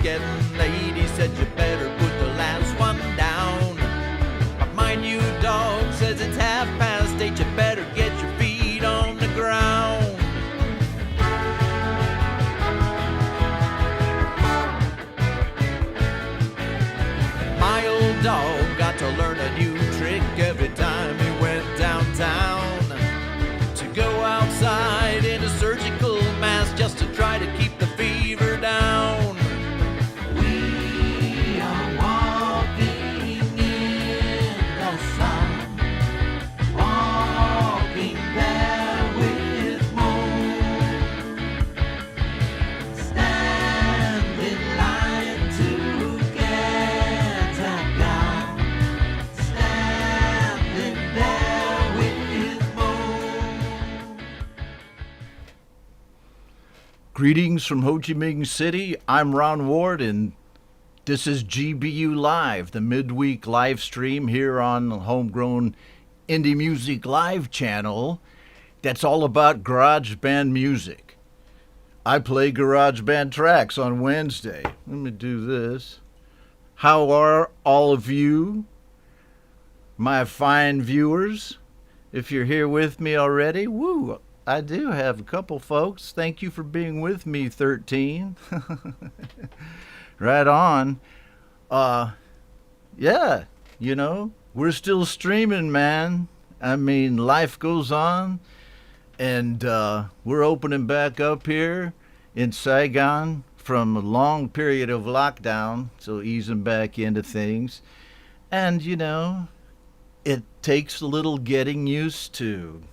getting late. He said you better put the last one down. But mind you, dog, says it's 8:30. You better get your feet on the ground. My old dog got to learn a new trick every time he went downtown. To go outside in a surgical mask just to try to keep the fever down. We are walking in the sun, walking there with moon, stand in line to get a gun, standing there with moon. Greetings from Ho Chi Minh City. I'm Ron Ward, and this is GBU Live, the midweek live stream here on the Homegrown Indie Music Live channel that's all about GarageBand music. I play GarageBand tracks on Wednesday. Let me do this. How are all of you, my fine viewers? If you're here with me already, woo! I do have a couple folks. Thank you for being with me, 13. Right on. Yeah, you know, we're still streaming, man. I mean, life goes on, and we're opening back up here in Saigon from a long period of lockdown, so easing back into things. And, you know, it takes a little getting used to.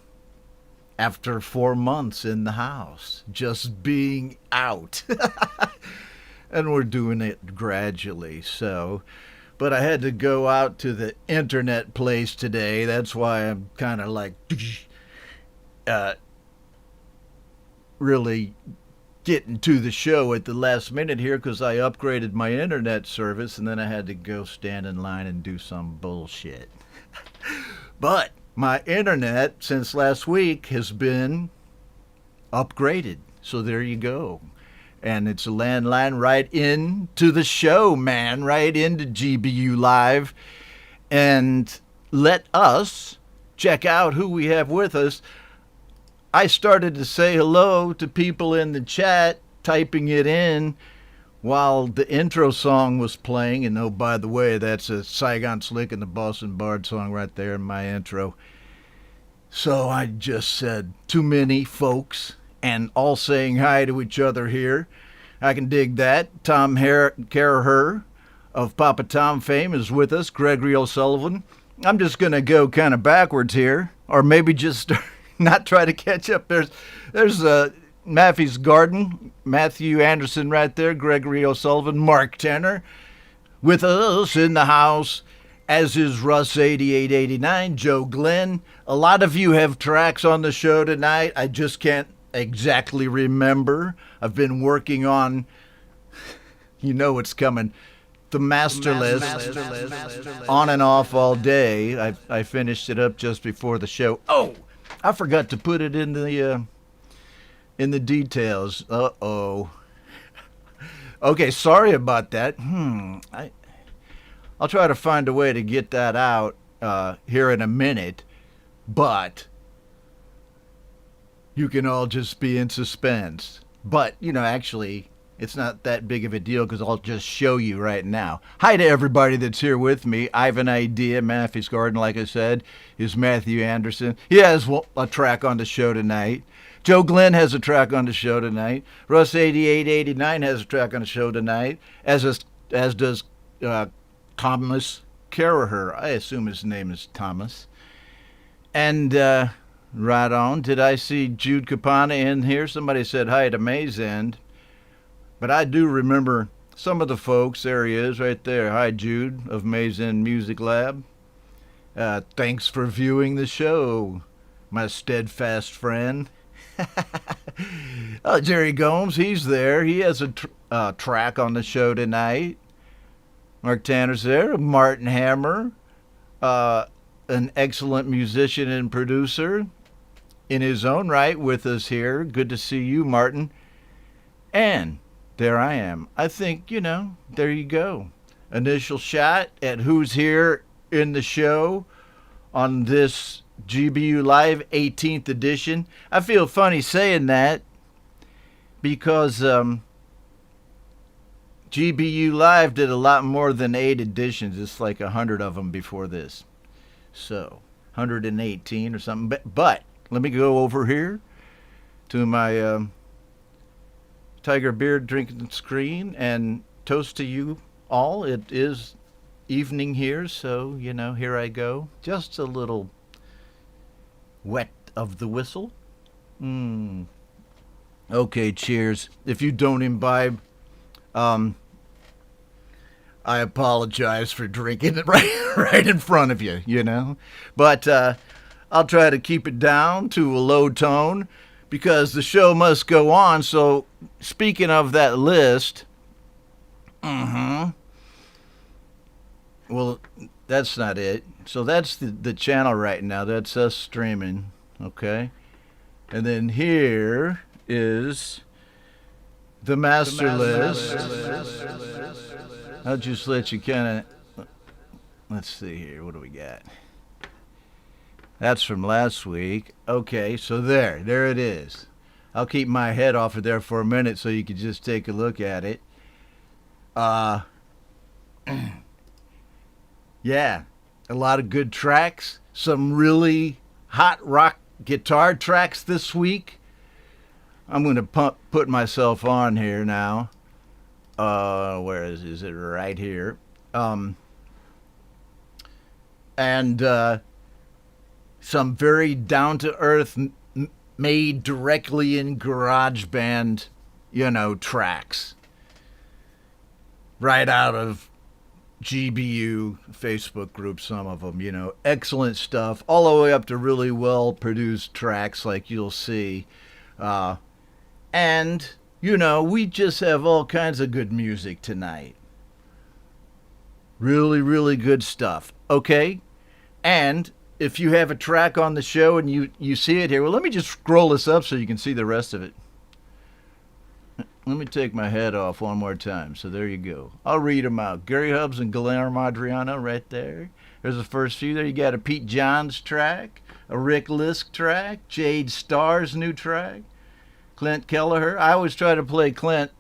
After 4 months in the house, just being out. And we're doing it gradually, so. But I had to go out to the internet place today. That's why I'm kind of like, really getting to the show at the last minute here because I upgraded my internet service and then I had to go stand in line and do some bullshit. But my internet since last week has been upgraded. So there you go. And it's a landline right into the show, man. Right into GBU Live. And let us check out who we have with us. I started to say hello to people in the chat, typing it in while the intro song was playing. And oh, by the way, that's a Saigon Slick and the Boston Bard song right there in my intro. So I just said too many folks and all saying hi to each other here. I can dig that. Tom Caraher of Papa Tom fame is with us. Gregory O'Sullivan. I'm just going to go kind of backwards here, or maybe just not try to catch up. There's Maffey's Garden, Matthew Anderson right there, Gregory O'Sullivan, Mark Tanner with us in the house, as is Russ 8889, Joe Glenn. A lot of you have tracks on the show tonight. I just can't exactly remember. I've been working on, you know what's coming, the master list on and off all day. I finished it up just before the show. Oh, I forgot to put it in the details. Uh-oh. Okay, sorry about that. I'll try to find a way to get that out here in a minute, but you can all just be in suspense. But, you know, actually, it's not that big of a deal because I'll just show you right now. Hi to everybody that's here with me. I have an idea. Maffey's Garden, like I said, is Matthew Anderson. He has a track on the show tonight. Joe Glenn has a track on the show tonight. Russ 8889 has a track on the show tonight, as does Thomas Caraher. I assume his name is Thomas. And right on. Did I see Jude Capana in here? Somebody said hi to May's End. But I do remember some of the folks. There he is right there. Hi, Jude of May's End Music Lab. Thanks for viewing the show, my steadfast friend. Oh, Jerry Gomes, he's there. He has a track on the show tonight. Mark Tanner's there. Martin Hammer, an excellent musician and producer in his own right with us here. Good to see you, Martin. And there I am. I think, there you go. Initial shot at who's here in the show on this GBU Live 18th edition. I feel funny saying that because GBU Live did a lot more than 8 editions. It's like 100 of them before this. So, 118 or something. But let me go over here to my Tiger Beer drinking screen and toast to you all. It is evening here, so, here I go. Just a little wet of the whistle. Okay, cheers. If you don't imbibe, I apologize for drinking it right in front of you, But I'll try to keep it down to a low tone because the show must go on. So, speaking of that list, well, that's not it. So that's the channel right now. That's us streaming, okay? And then here is the master list. I'll just let you kind of, let's see here. What do we got? That's from last week. Okay, so there it is. I'll keep my head off of there for a minute so you can just take a look at it. Yeah, a lot of good tracks. Some really hot rock guitar tracks this week. I'm going to put myself on here now. Where is it? Right here. And some very down-to-earth, made directly in GarageBand, tracks. Right out of GBU Facebook group, some of them, excellent stuff, all the way up to really well-produced tracks like you'll see. And, we just have all kinds of good music tonight. Really, really good stuff. Okay? And if you have a track on the show and you see it here, well, let me just scroll this up so you can see the rest of it. Let me take my head off one more time. So there you go. I'll read them out. Gary Hubbs and Guillermo Adriano right there. There's the first few there. You got a Pete Johns track, a Rick Lisk track, Jade Starr's new track, Clint Kelleher. I always try to play Clint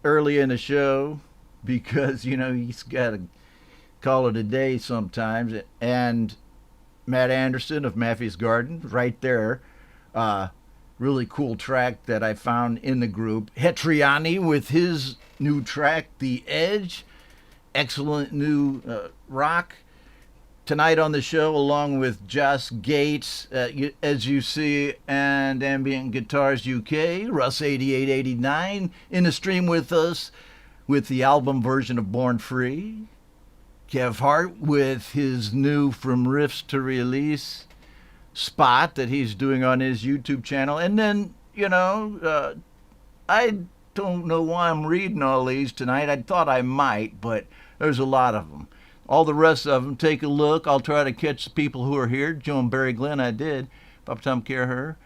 early in the show because, he's got to call it a day sometimes. And Matt Anderson of Maffey's Garden right there. Really cool track that I found in the group. Hetriani with his new track, The Edge. Excellent new rock. Tonight on the show, along with Josh Gates, as you see, and Ambient Guitars UK, Russ 8889 in the stream with us with the album version of Born Free. Kev Hart with his new From Riffs to Release spot that he's doing on his YouTube channel. And then, I don't know why I'm reading all these tonight. I thought I might, but there's a lot of them. All the rest of them, take a look. I'll try to catch the people who are here. Joe and Barry Glenn, I did. Bob Tom Kerher.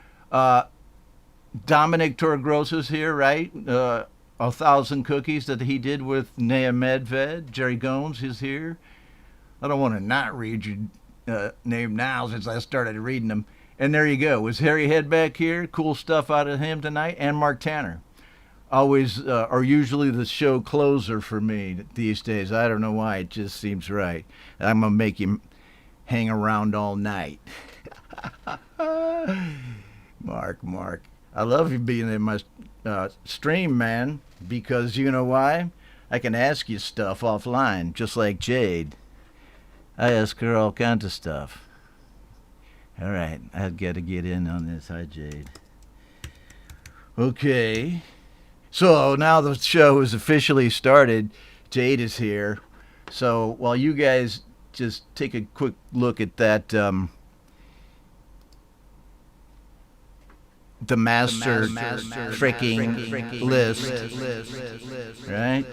Dominic Torgrosa's here, right? 1,000 Cookies that he did with Nea Medved. Jerry Gomes is here. I don't want to not read your name now since I started reading them. And there you go. Was Harry Head back here? Cool stuff out of him tonight. And Mark Tanner. Always, or usually the show closer for me these days. I don't know why. It just seems right. I'm going to make him hang around all night. Mark. I love you being in my stream, man, because you know why? I can ask you stuff offline, just like Jade. I ask her all kinds of stuff. All right, I've got to get in on this. Hi, Jade. Okay. So now the show is officially started. Jade is here. So while you guys just take a quick look at that, the master freaking list, right?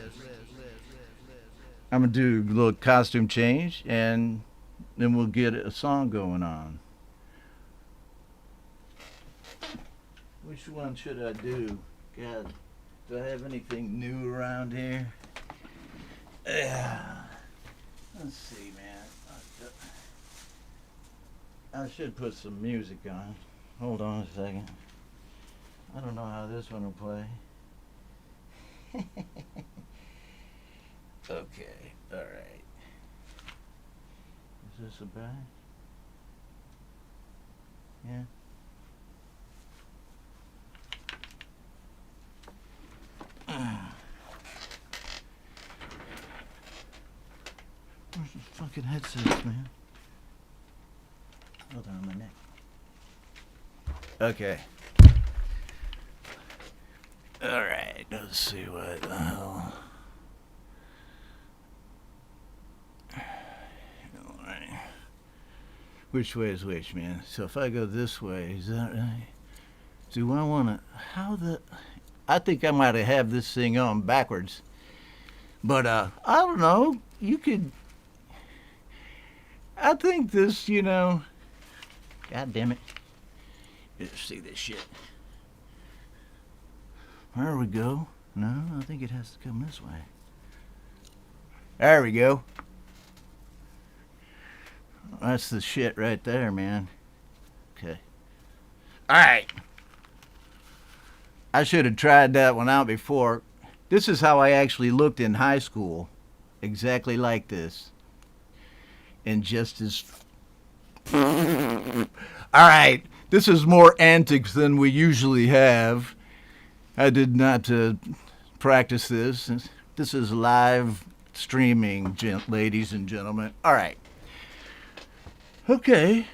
I'm going to do a little costume change, and then we'll get a song going on. Which one should I do? God, Do I have anything new around here? Yeah. Let's see, man. I should put some music on. Hold on a second. I don't know how this one will play. Okay, alright. Is this a bad? Yeah. Where's the fucking headsets, man? Hold on my neck. Okay. Alright, let's see what the hell. Alright. Which way is which, man? So if I go this way, is that right? Do I want to... How the... I think I might have this thing on backwards. But, I don't know. You could... I think this, you know... God damn it. Let's see this shit. There we go. No, I think it has to come this way. There we go. That's the shit right there, man. Okay. Alright. I should have tried that one out before. This is how I actually looked in high school. Exactly like this. And just as... Alright. This is more antics than we usually have. I did not practice this. This is live streaming, ladies and gentlemen. Alright. Okay.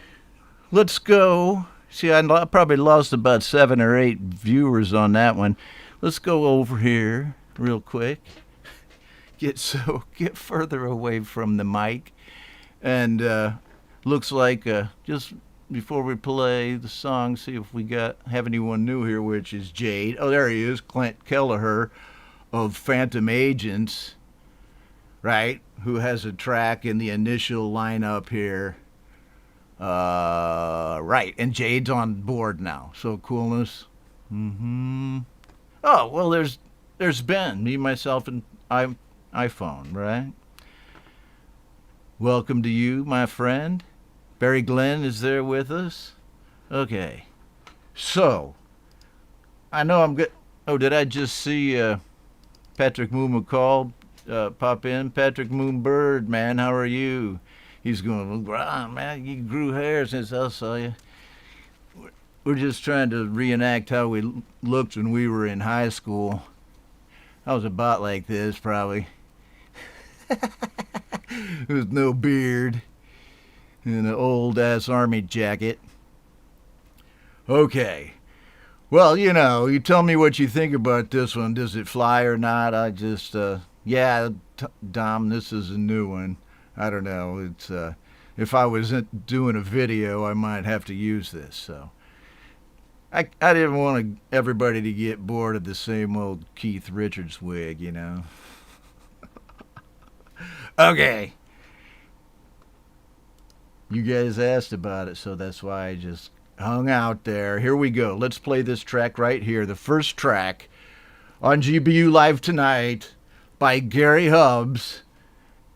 Let's go. See, I probably lost about 7 or 8 viewers on that one. Let's go over here real quick. Get further away from the mic. And looks like just before we play the song, see if we have anyone new here, which is Jade. Oh, there he is, Clint Kelleher of Phantom Agents, right? Who has a track in the initial lineup here. Right, and Jade's on board now. So coolness. Oh, well, there's Ben, me, myself, and iPhone, right? Welcome to you, my friend. Barry Glenn is there with us. Okay. So, I know I'm good. Oh, did I just see Patrick Moon McCall pop in? Patrick Moonbird, man, how are you? He's going, wow, man, you grew hair since I saw you. We're just trying to reenact how we looked when we were in high school. I was about like this, probably. With no beard. In an old-ass army jacket. Okay. Well, you know, you tell me what you think about this one. Does it fly or not? I just, yeah, Dom, this is a new one. I don't know. It's, if I was doing a video, I might have to use this, so. I didn't want everybody to get bored of the same old Keith Richards wig, you know. Okay. You guys asked about it, so that's why I just hung out there. Here we go. Let's play this track right here. The first track on GBU Live Tonight by Gary Hubbs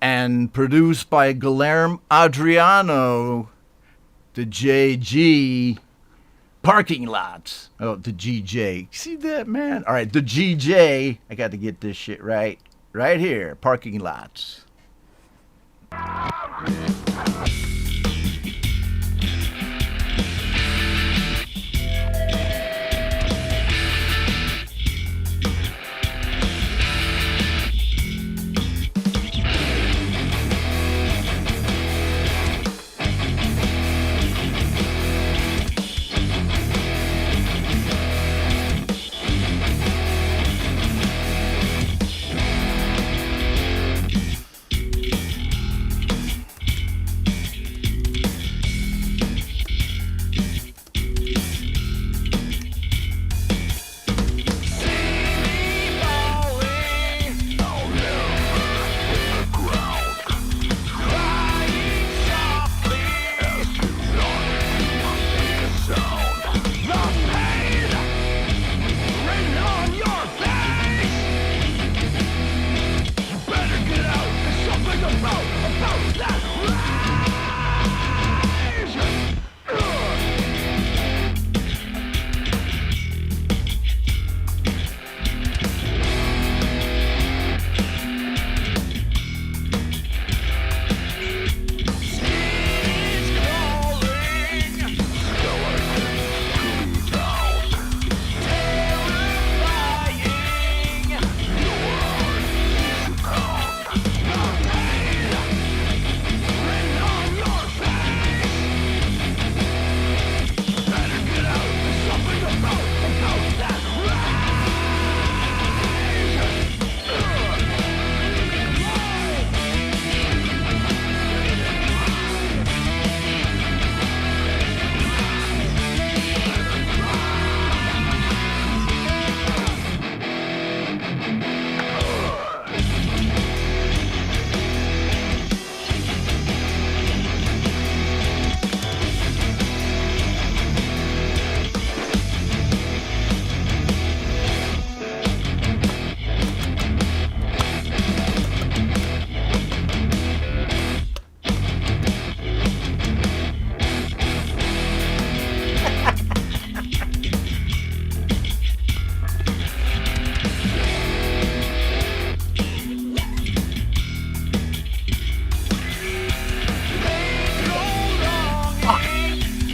and produced by Guillermo Adriano, the JG Parking Lots. Oh, the GJ. See that, man? All right, the GJ. I got to get this shit right. Right here. Parking Lots.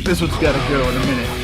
This one's got to go in a minute.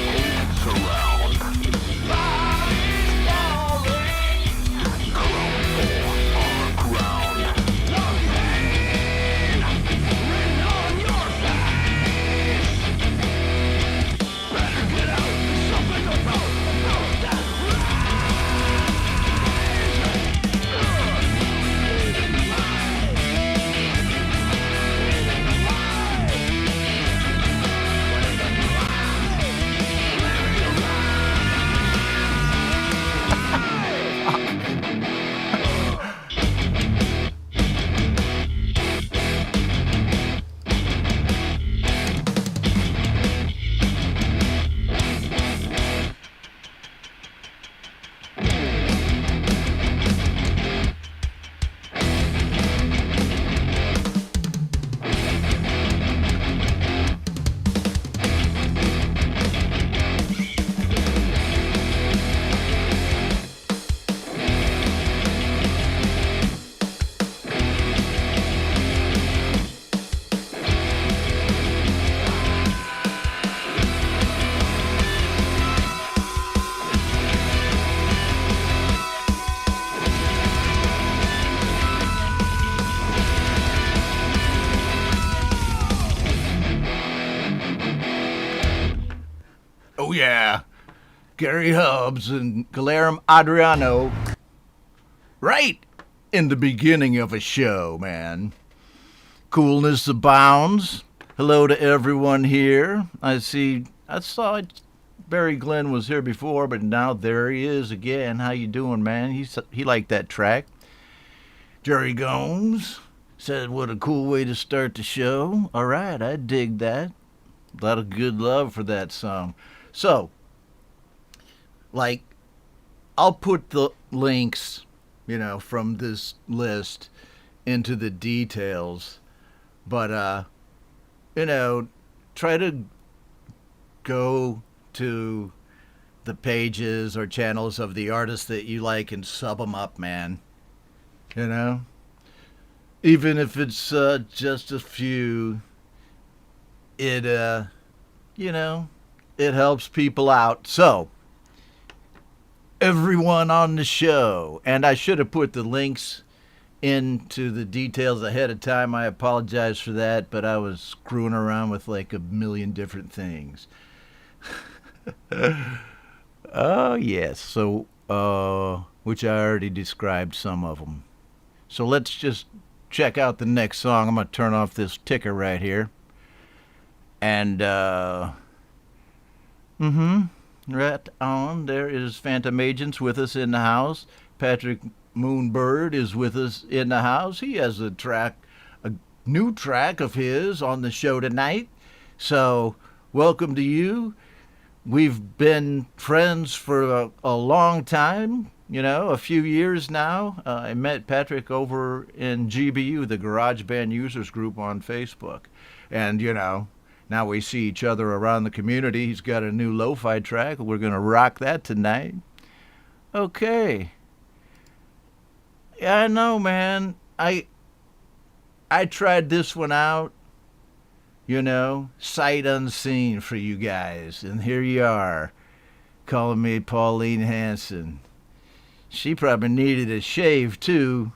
Oh yeah, Gary Hubbs and Guillermo Adriano, right in the beginning of a show, man. Coolness abounds. Hello to everyone here. I saw Barry Glenn was here before, but now there he is again. How you doing, man? He liked that track. Jerry Gomes said, what a cool way to start the show. All right, I dig that. A lot of good love for that song. So, like, I'll put the links, from this list into the details. But, try to go to the pages or channels of the artists that you like and sub them up, man. Even if it's just a few, it helps people out. So, everyone on the show, and I should have put the links into the details ahead of time. I apologize for that, but I was screwing around with like a million different things. Oh, yes. So, which I already described some of them. So let's just check out the next song. I'm going to turn off this ticker right here. And, right on. There is Phantom Agents with us in the house. Patrick Moonbird is with us in the house. He has a new track of his on the show tonight. So, welcome to you. We've been friends for a long time, a few years now. I met Patrick over in GBU, the GarageBand users group on Facebook. And, now we see each other around the community. He's got a new lo-fi track. We're going to rock that tonight. Okay. Yeah, I know, man. I tried this one out, sight unseen for you guys. And here you are, calling me Pauline Hanson. She probably needed a shave, too.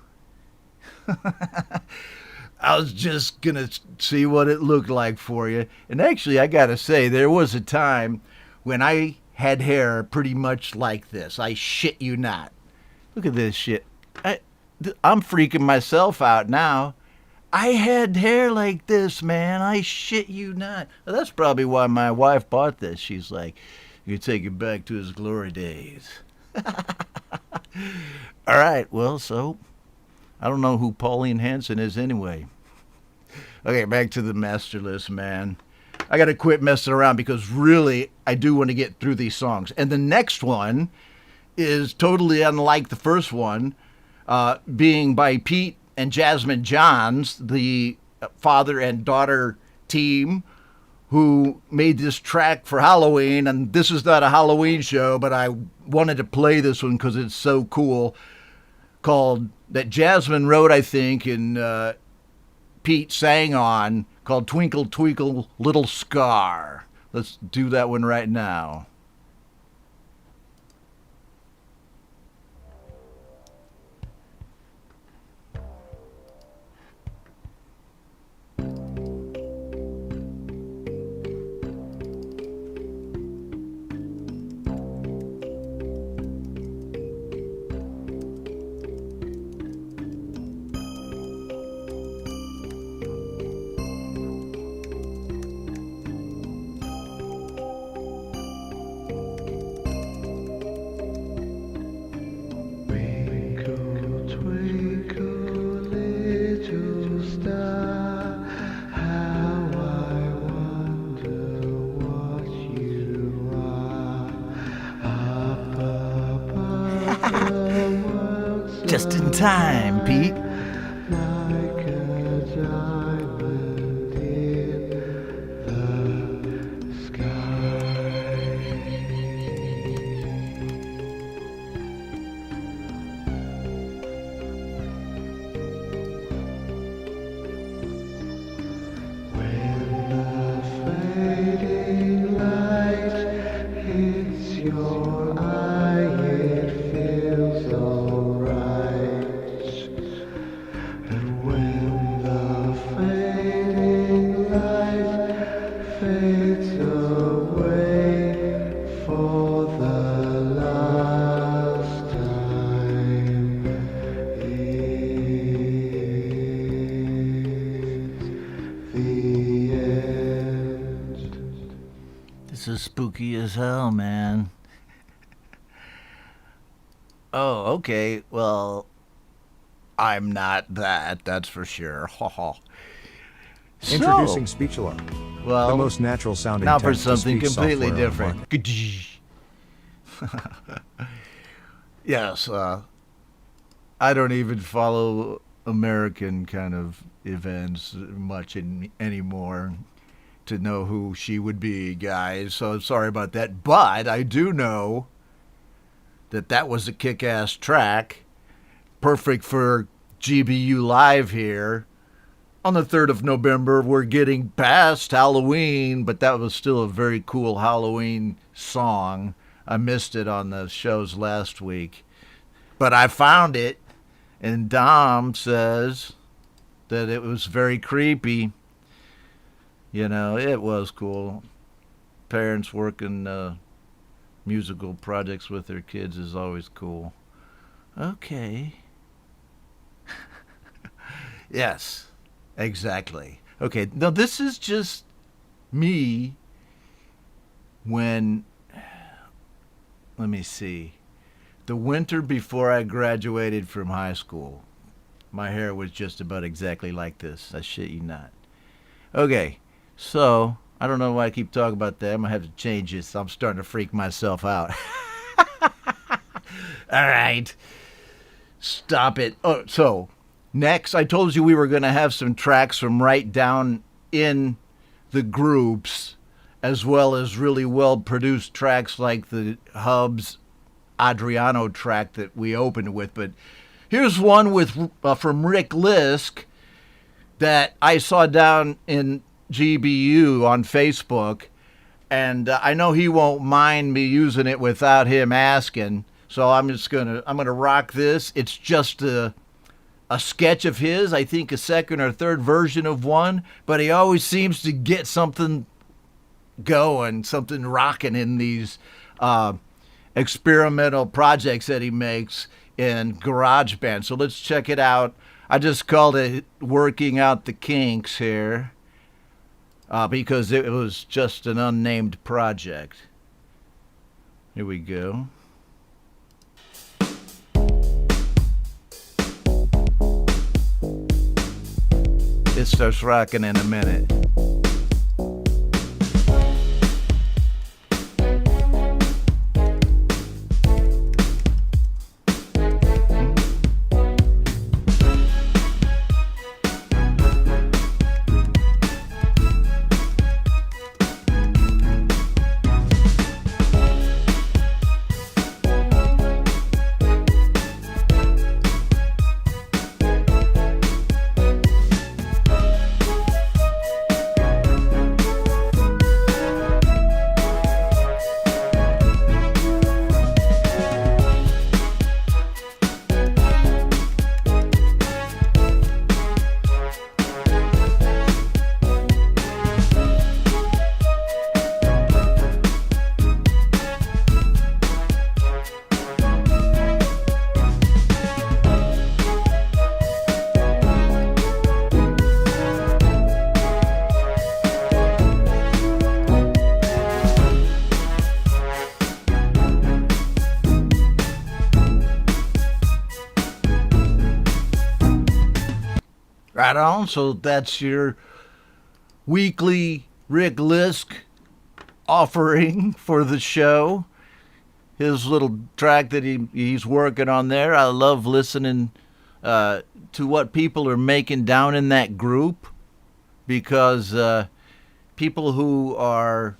I was just going to see what it looked like for you. And actually, I got to say, there was a time when I had hair pretty much like this. I shit you not. Look at this shit. I'm freaking myself out now. I had hair like this, man. I shit you not. Well, that's probably why my wife bought this. She's like, you take it back to his glory days. All right, well, so I don't know who Pauline Hanson is anyway. Okay, back to the master list, man. I got to quit messing around because really I do want to get through these songs. And the next one is totally unlike the first one, being by Pete and Jasmine Johns, the father and daughter team who made this track for Halloween. And this is not a Halloween show, but I wanted to play this one because it's so cool. That Jasmine wrote, I think, and Pete sang on, called Twinkle, Twinkle, Little Star. Let's do that one right now. Just in time, Pete. Like a diamond in the sky. When the fading light hits your eye, it feels alright. And when the fading light fades away for the last time, it's the end. This is spooky as hell, man. Oh, okay. Well, I'm not that, that's for sure. Introducing Speech Alarm, well, the most natural sounding now for text-to-speech something completely software on the different. market. Yes, I don't even follow American kind of events much anymore to know who she would be, guys. So I'm sorry about that. But I do know that was a kick-ass track. Perfect for GBU Live here. On the 3rd of November, we're getting past Halloween, but that was still a very cool Halloween song. I missed it on the shows last week. But I found it, and Dom says that it was very creepy. You know, it was cool. Parents working musical projects with their kids is always cool. Okay. Yes, exactly. Okay, now this is just me when, let me see, the winter before I graduated from high school. My hair was just about exactly like this. I shit you not. Okay, so I don't know why I keep talking about that. I'm going to have to change this. I'm starting to freak myself out. All right. Stop it. Oh, so next, I told you we were going to have some tracks from right down in the groups, as well as really well-produced tracks like the Hubs Adriano track that we opened with. But here's one with from Rick Lisk that I saw down in GBU on Facebook, and I know he won't mind me using it without him asking. So I'm gonna rock this. It's just a sketch of his, I think a second or third version of one, but he always seems to get something going, something rocking in these experimental projects that he makes in GarageBand. So let's check it out. I just called it Working Out the Kinks here because it was just an unnamed project. Here we go. It starts rocking in a minute. Right on. So that's your weekly Rick Lisk offering for the show. His little track that he's working on there. I love listening to what people are making down in that group, because people who are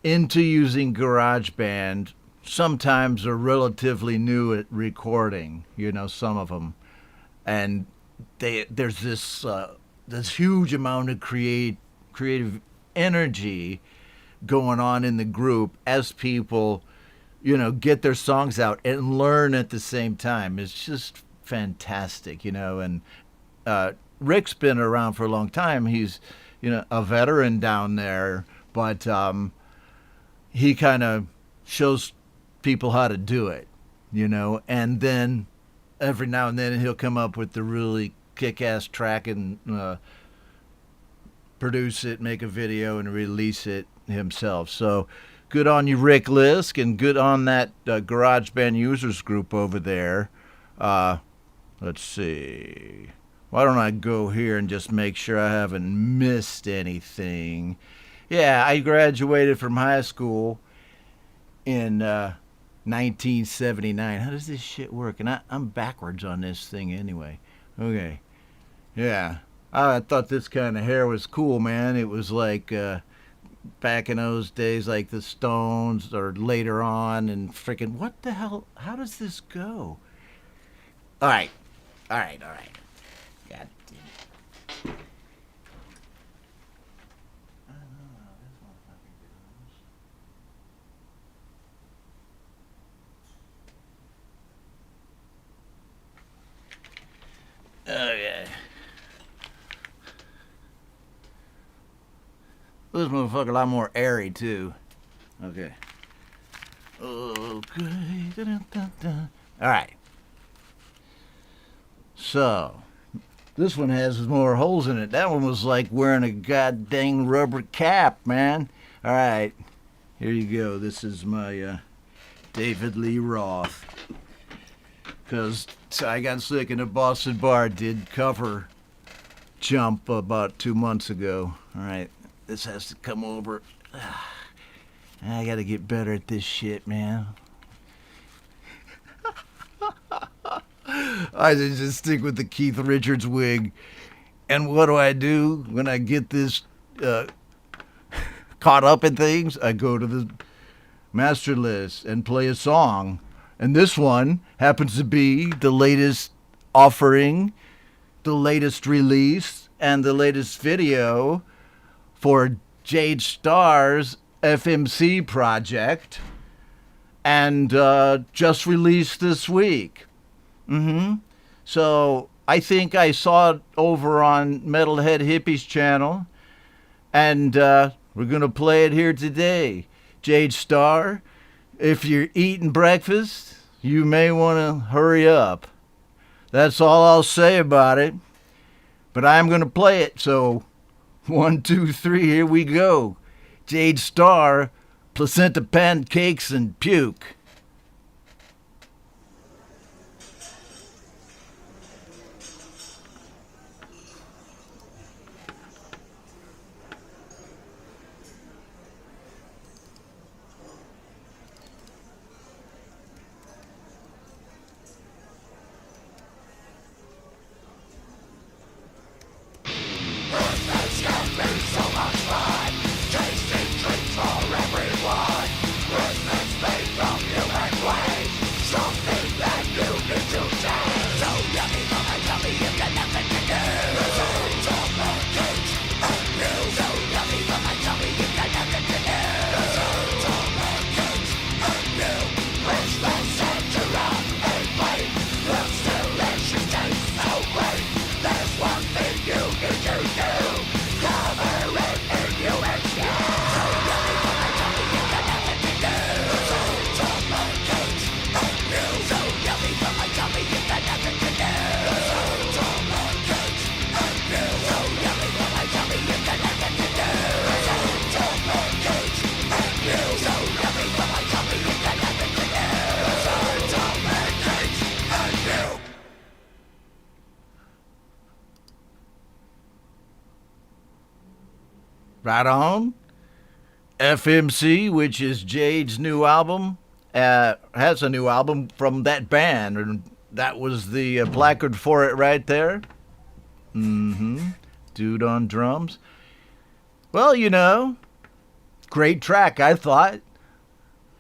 into using GarageBand sometimes are relatively new at recording, some of them. And there's this huge amount of creative energy going on in the group as people get their songs out and learn at the same time. It's just fantastic, and Rick's been around for a long time. He's a veteran down there, but he kind of shows people how to do it, and then every now and then he'll come up with the really kick-ass track and produce it, make a video, and release it himself. So good on you, Rick Lisk, and good on that GarageBand users group over there. Let's see. Why don't I go here and just make sure I haven't missed anything? Yeah, I graduated from high school in 1979. How does this shit work? And I'm backwards on this thing anyway. Okay. Yeah. I thought this kind of hair was cool, man. It was like back in those days, like the Stones, or later on, and freaking, what the hell? How does this go? All right. God damn it. Okay. This motherfucker a lot more airy too. Okay. Okay. All right. So, this one has more holes in it. That one was like wearing a goddamn rubber cap, man. All right. Here you go. This is my David Lee Roth. Because I got sick and the Boston Bar did cover Jump about 2 months ago. All right. This has to come over. I got to get better at this shit, man. I just stick with the Keith Richards wig. And what do when I get this caught up in things? I go to the master list and play a song. And this one happens to be the latest offering, the latest release, and the latest video for Jade Starr's FMC project, and just released this week. So I think I saw it over on Metalhead Hippie's channel, and we're going to play it here today. Jade Starr, if you're eating breakfast, you may want to hurry up. That's all I'll say about it. But I'm going to play it, so 1, 2, 3, here we go. Jade Starr, placenta pancakes and puke. Tasting treats for everyone. Christmas made from you. Right on. FMC, which is Jade's new album, has a new album from that band, and that was the placard for it right there. Dude on drums. Well, you know, great track, I thought.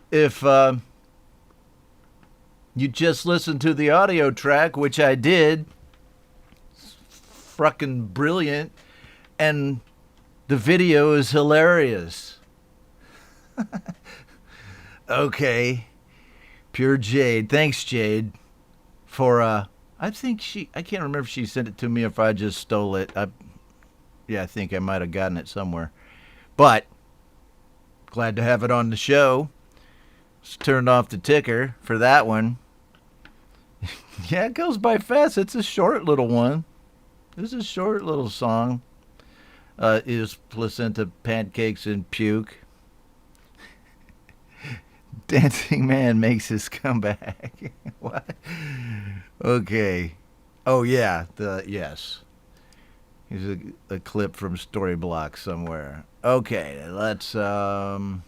If you just listen to the audio track, which I did, fucking brilliant, and the video is hilarious. Okay. Pure Jade. Thanks, Jade, for, I can't remember if she sent it to me or if I just stole it. I think I might have gotten it somewhere. But, glad to have it on the show. Just turned off the ticker for that one. Yeah, it goes by fast. It's a short little one. This is a short little song. Is placenta, pancakes, and puke. Dancing Man makes his comeback. What? Okay. Oh, yeah. Yes. Here's a clip from Storyblocks somewhere. Okay, let's go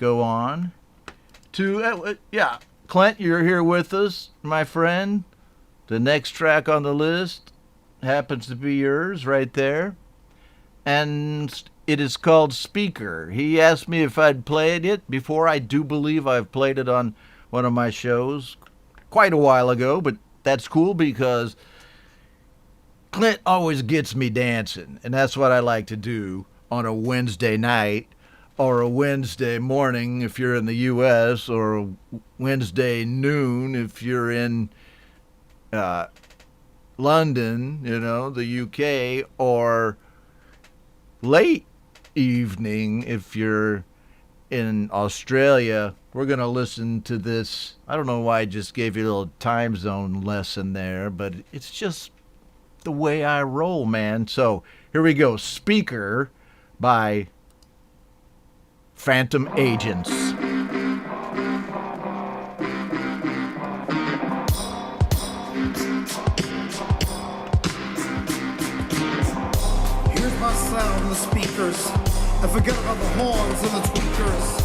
on to... Clint, you're here with us, my friend. The next track on the list happens to be yours right there. And it is called Speaker. He asked me if I'd played it before. I do believe I've played it on one of my shows quite a while ago, but that's cool because Clint always gets me dancing, and that's what I like to do on a Wednesday night or a Wednesday morning if you're in the U.S., or a Wednesday noon if you're in London, the UK, or late evening if you're in Australia. We're going to listen to this. I don't know why I just gave you a little time zone lesson there, but it's just the way I roll, man. So here we go. Speaker by Phantom Agents. Sound the speakers and forget about the horns and the tweakers.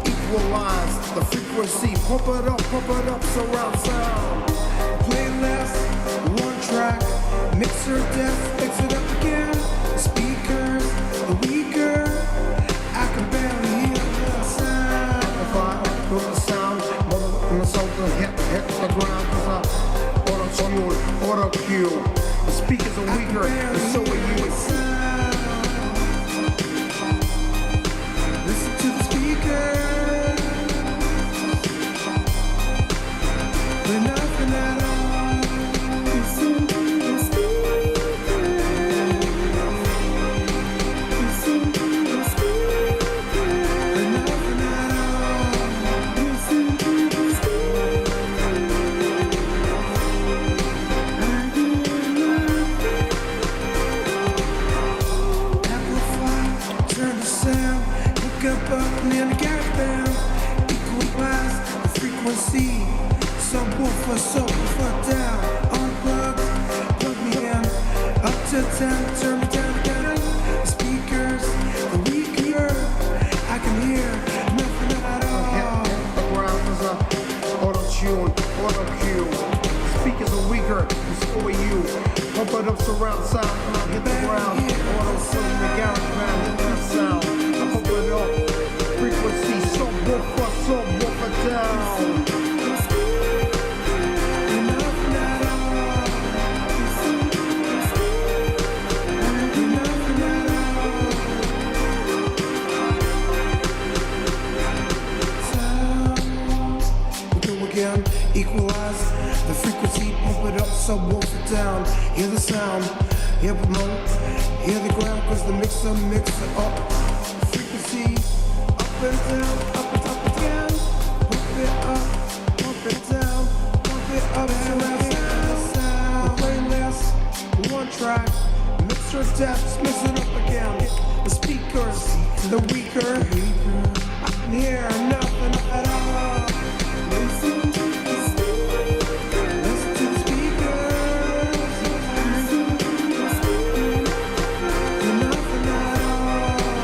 Equalize the frequency, pump it up, surround sound. Play less, one track, mixer death, mix it up again. Speakers, the weaker, I can barely hear the sound. If I put the sound, and the sound to hit the ground, cause I auto-cue. The speakers are weaker, and so are you. Subwoofer down, unplugged, plug me in, up to 10, turn me down again. Speakers, the weaker, I can hear nothing at all. Hit the ground cause I auto-cue. Speakers are weaker, and so are you. Pump it up, surround sound, and I'll hit the ground. Auto-cue in the GarageBand, hit that sound. I pump it up, frequency, subwoofer down. Equalize the frequency, pump it up, subwoofer down. Hear the sound, hear the note, hear the ground, cause the mixer up. Frequency, up and down, up and up again. Pump it up, pump it down, pump it up, surround sound. The playlist, one track, mixer depths, mix it up again. The speakers, the weaker, I can hear nothing at all. Listen to the speakers. Nothing at all.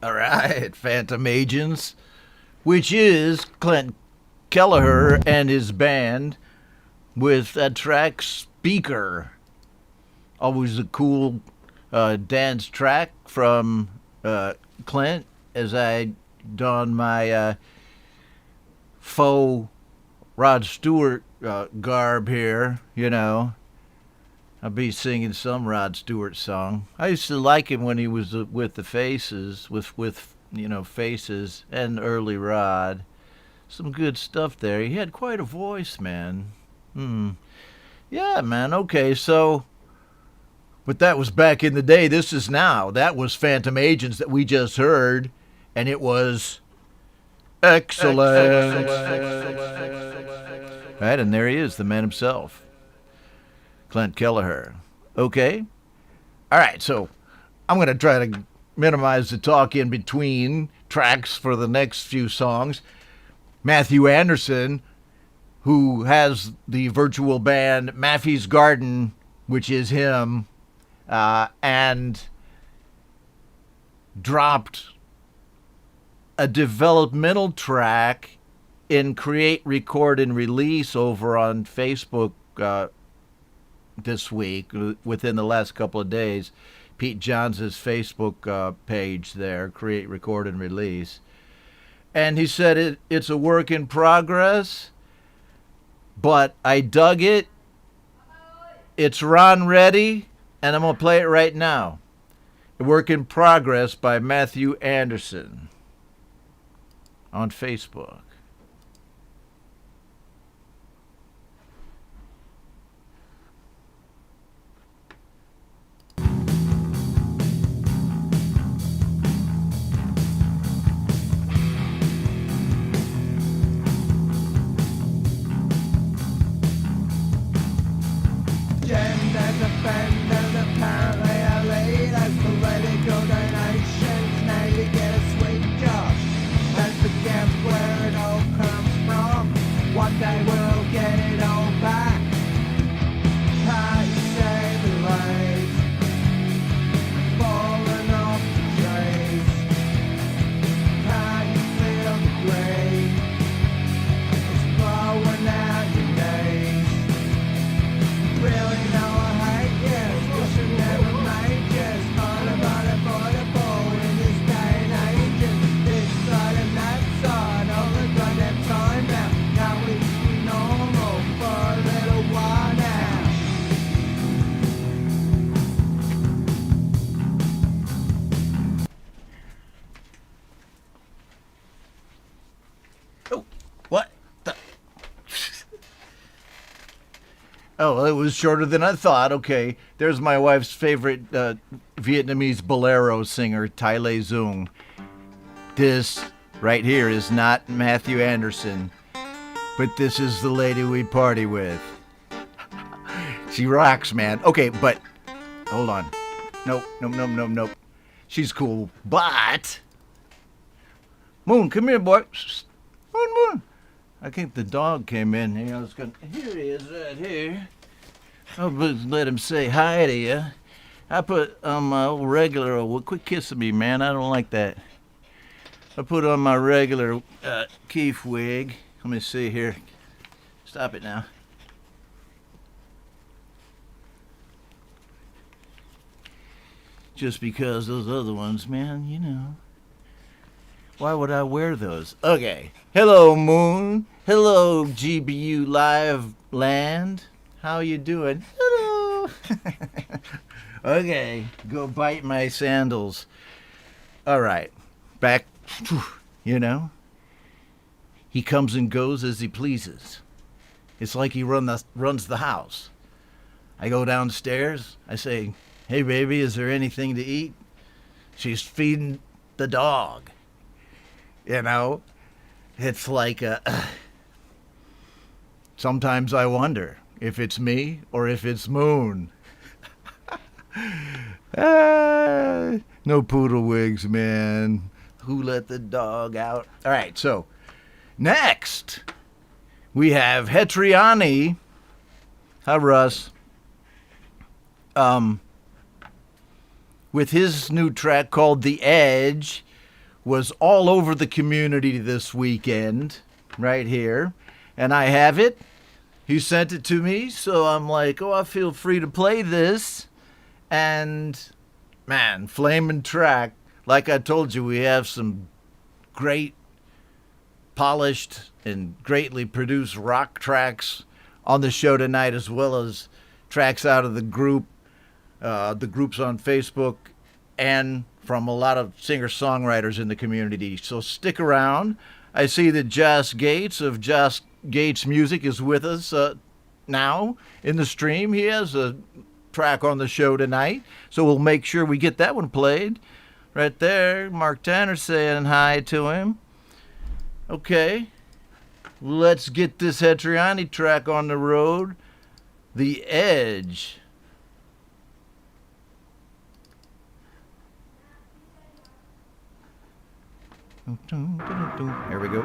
All right, Phantom Agents, which is Clint Kelleher and his band with that track Speaker. Always a cool dance track from Clint as I don my faux Rod Stewart garb here, you know. I'll be singing some Rod Stewart song. I used to like him when he was with the Faces, with you know, Faces and early Rod. Some good stuff there. He had quite a voice, man. Yeah, man. Okay, so, but that was back in the day. This is now. That was Phantom Agents that we just heard, and it was excellent. Right, and there he is, the man himself. Clint Kelleher. Okay. All right, so I'm going to try to minimize the talk in between tracks for the next few songs. Matthew Anderson, who has the virtual band Maffey's Garden, which is him, and dropped a developmental track in Create, Record, and Release over on Facebook this week, within the last couple of days. Pete Johns' Facebook page there, Create, Record, and Release. And he said it's a work in progress, but I dug it. It's Ron ready, and I'm going to play it right now. A Work in Progress by Matthew Anderson on Facebook. Oh, well, it was shorter than I thought. Okay, there's my wife's favorite Vietnamese bolero singer, Tai Lê Dung. This right here is not Matthew Anderson, but this is the lady we party with. She rocks, man. Okay, but hold on. Nope. She's cool, but Moon, come here, boy. Moon. I think the dog came in here. I was going, here he is right here. I'll let him say hi to you. I put on my old regular, quit kissing me, man. I don't like that. I put on my regular Keith wig. Let me see here. Stop it now. Just because those other ones, man, you know. Why would I wear those? Okay. Hello, Moon. Hello, GBU Live Land. How you doing? Hello. Okay. Go bite my sandals. All right. Back, you know. He comes and goes as he pleases. It's like he runs the house. I go downstairs. I say, hey, baby, is there anything to eat? She's feeding the dog. You know, it's like sometimes I wonder if it's me or if it's Moon. No poodle wigs, man. Who let the dog out? All right, so next we have Hetriani. Hi, Russ. With his new track called The Edge, was all over the community this weekend, right here, and I have it. He sent it to me, so I'm like, oh, I feel free to play this. And, man, flaming track. Like I told you, we have some great, polished, and greatly produced rock tracks on the show tonight, as well as tracks out of the groups on Facebook, and from a lot of singer-songwriters in the community. So stick around. I see that Josh Gates of Josh Gates Music is with us now in the stream. He has a track on the show tonight, so we'll make sure we get that one played. Right there, Mark Tanner saying hi to him. Okay, let's get this Hetriani track on the road. The Edge. Here we go.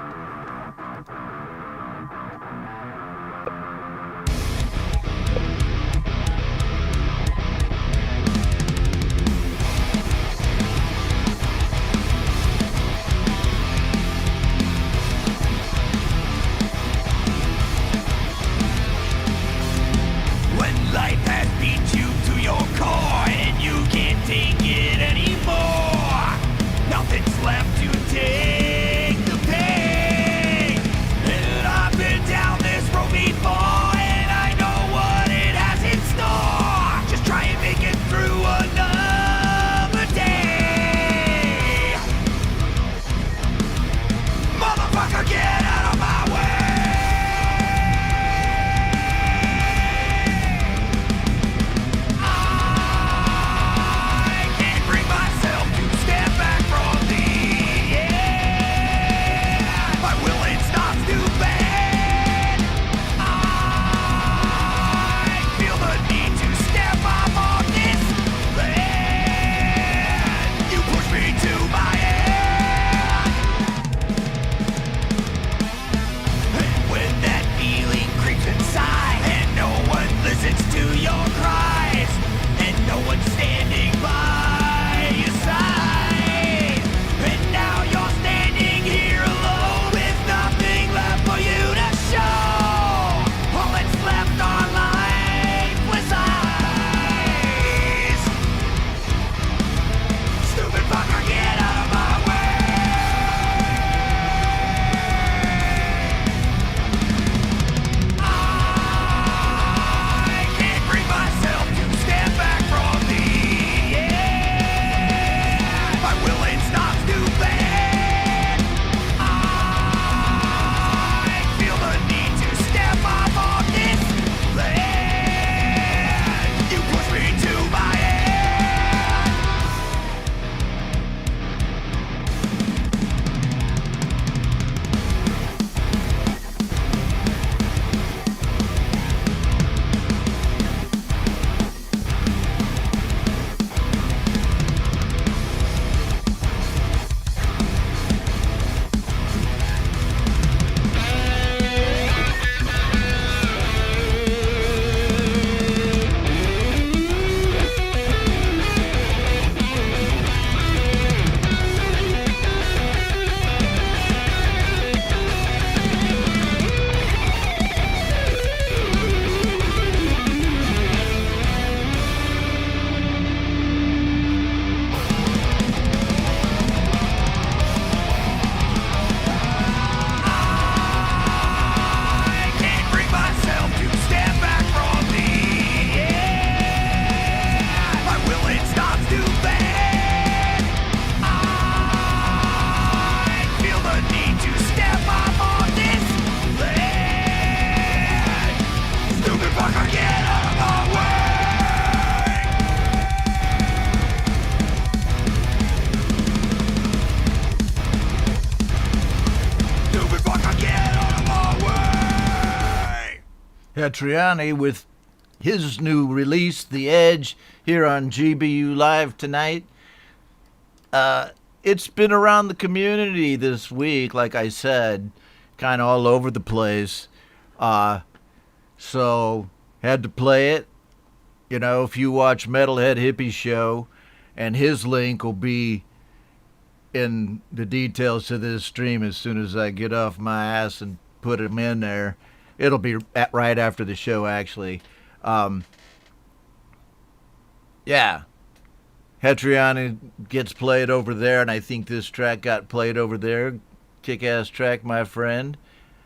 When life has beat you to your core and you can't take it anymore, nothing's left to take the pain. And I've been down this road before, and I know what it has in store. Just try and make it through another day. Motherfucker, get out of my way. Hetriani with his new release, The Edge, here on GBU Live tonight. It's been around the community this week, like I said, kind of all over the place. So, had to play it. You know, if you watch Metalhead Hippie Show, and his link will be in the details to this stream as soon as I get off my ass and put them in there. It'll be right after the show, actually. Yeah. Hetriani gets played over there, and I think this track got played over there. Kick-ass track, my friend.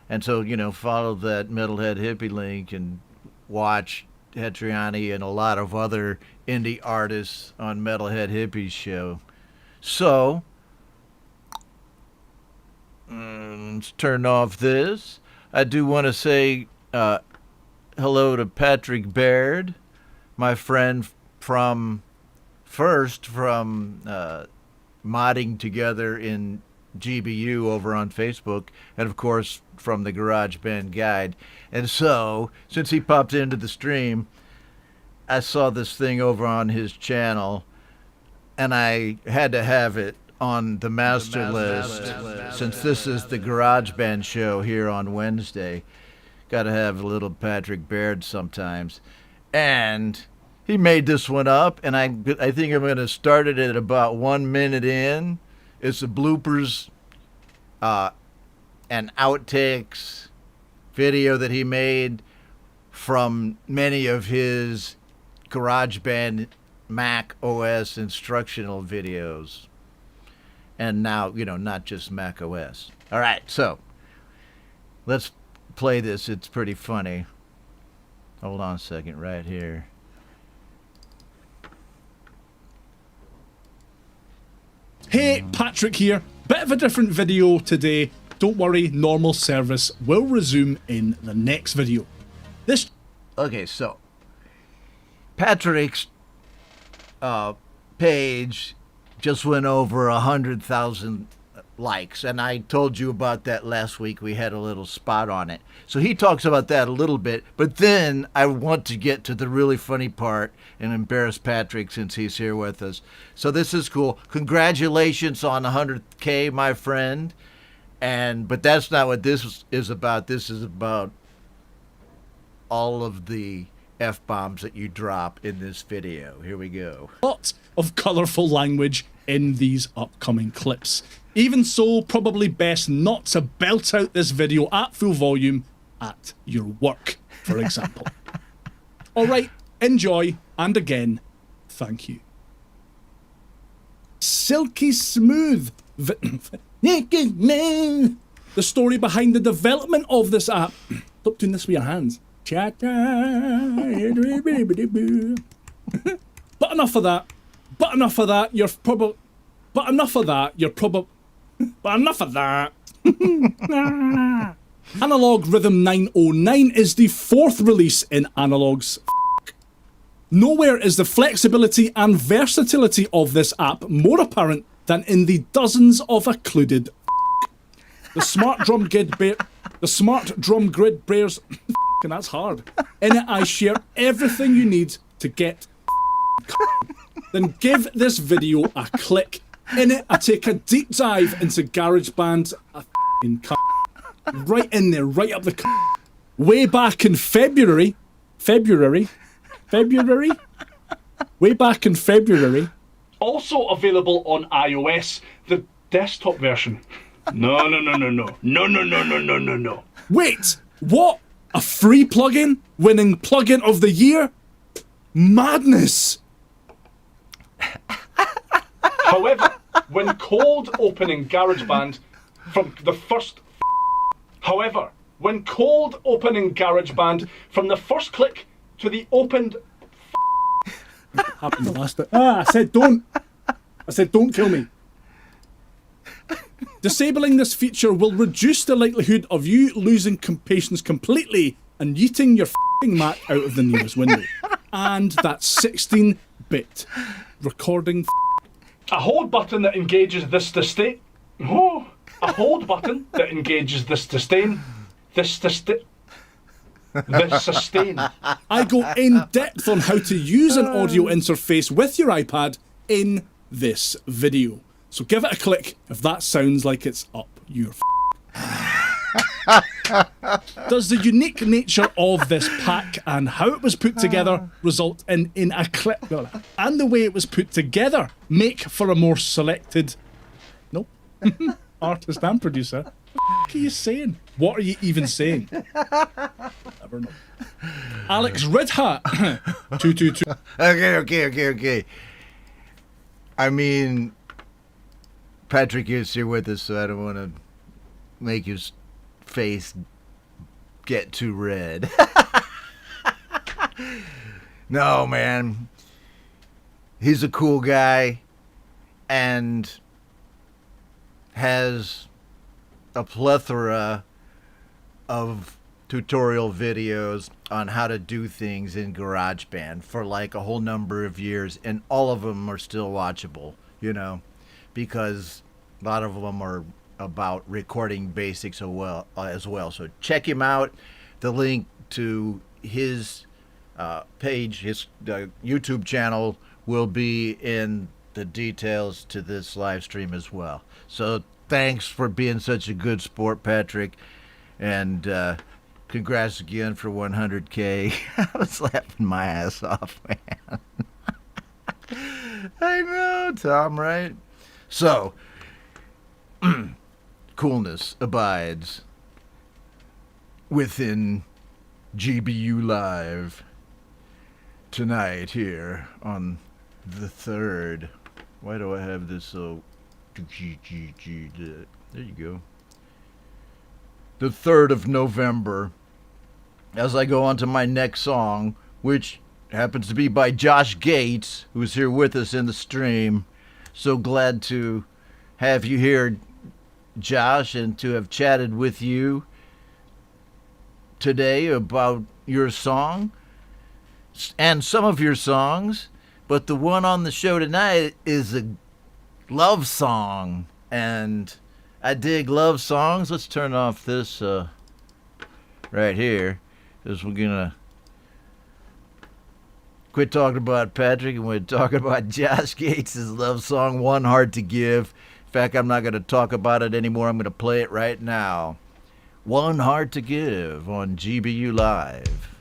And so, follow that Metalhead Hippie link and watch Hetriani and a lot of other indie artists on Metalhead Hippie's show. So, let's turn off this. I do want to say hello to Patrick Baird, my friend from modding together in GBU over on Facebook, and of course from the GarageBand guide. And so, since he popped into the stream, I saw this thing over on his channel, and I had to have it on the master list, since this is the GarageBand show here on Wednesday. Got to have a little Patrick Baird sometimes. And he made this one up, and I think I'm going to start it at about 1 minute in. It's a bloopers and outtakes video that he made from many of his GarageBand Mac OS instructional videos. And now, not just Mac OS. All right, so let's play this. It's pretty funny. Hold on a second right here. Hey, Patrick here. Bit of a different video today. Don't worry, normal service will resume in the next video. Okay, so Patrick's page just went over 100,000 likes, and I told you about that last week. We had a little spot on it. So he talks about that a little bit, but then I want to get to the really funny part and embarrass Patrick since he's here with us. So this is cool. Congratulations on 100K, my friend. But that's not what this is about. This is about all of the F-bombs that you drop in this video. Here we go. Lots of colourful language in these upcoming clips. Even so, probably best not to belt out this video at full volume at your work, for example. Alright, enjoy, and again, thank you. Silky smooth. The story behind the development of this app. Stop doing this with your hands. But enough of that. But enough of that. Analog Rhythm 909 is the fourth release in Analog's. Nowhere is the flexibility and versatility of this app more apparent than in the dozens of occluded. The smart drum grid bears. And that's hard. In it, I share everything you need to get. Then give this video a click. In it, I take a deep dive into GarageBand. Right in there, right up the. Way back in February. Way back in February. Also available on iOS, the desktop version. No. Wait, what? A free plugin? Winning plugin of the year? Madness! However, when cold opening GarageBand from the first click to the opened happened the last bit. I said don't kill me. Disabling this feature will reduce the likelihood of you losing patience completely and yeeting your Mac out of the nearest window. And that's 16-bit recording. A hold button that engages this sustain. A hold button that engages this sustain. This sustain. I go in depth on how to use an audio interface with your iPad in this video. So give it a click if that sounds like it's up your Does the unique nature of this pack and how it was put together result in a clip, and the way it was put together make for a more selected... No. Artist and producer. What are you saying? What are you even saying? Never know. Alex Redhat. 222. Okay. I mean, Patrick is here with us, so I don't want to make his face get too red. No, man. He's a cool guy and has a plethora of tutorial videos on how to do things in GarageBand for like a whole number of years, and all of them are still watchable, you know, because a lot of them are about recording basics as well. So check him out. The link to his page, his YouTube channel, will be in the details to this live stream as well. So thanks for being such a good sport, Patrick, and congrats again for 100K. I was laughing my ass off, man. I know, Tom, right? So, coolness abides within GBU Live tonight here on the 3rd. Why do I have this so... There you go. The 3rd of November. As I go on to my next song, which happens to be by Josh Gates, who's here with us in the stream. So glad to have you here, Josh, and to have chatted with you today about your song and some of your songs. But the one on the show tonight is a love song, and I dig love songs. Let's turn off this right here, because we're gonna quit talking about Patrick and we're talking about Josh Gates' love song, One Heart to Give. In fact, I'm not gonna talk about it anymore. I'm gonna play it right now. One Heart to Give on GBU Live.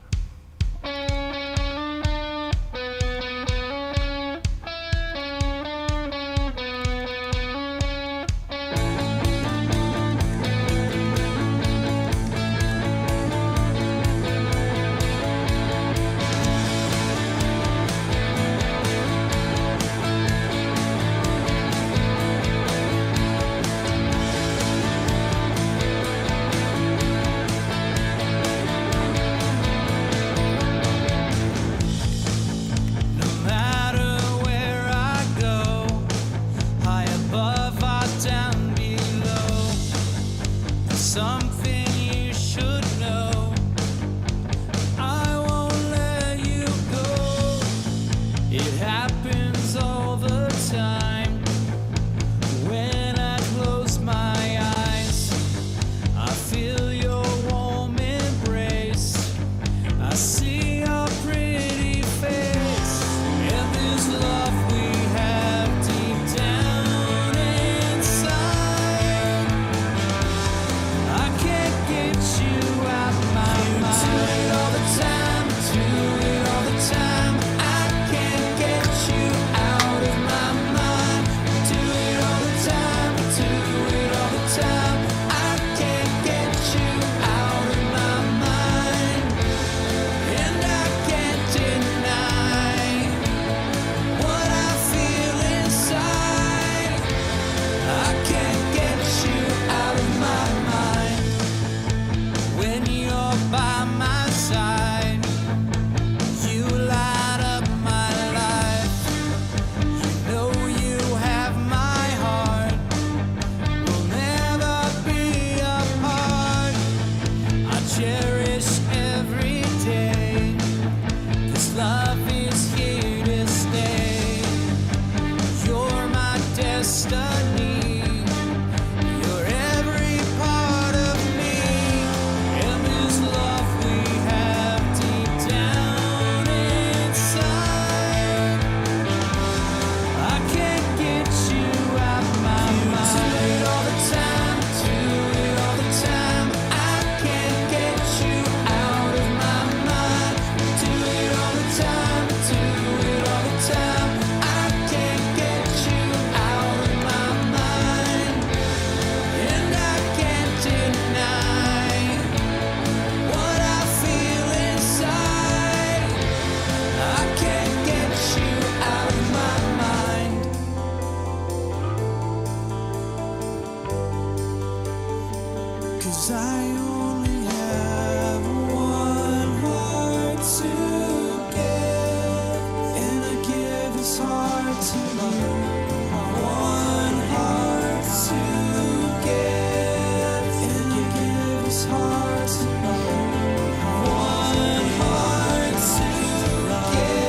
'Cause I only have one heart to give, and I give this heart to you. One heart to give, and I give this heart to you. One heart to give, and I give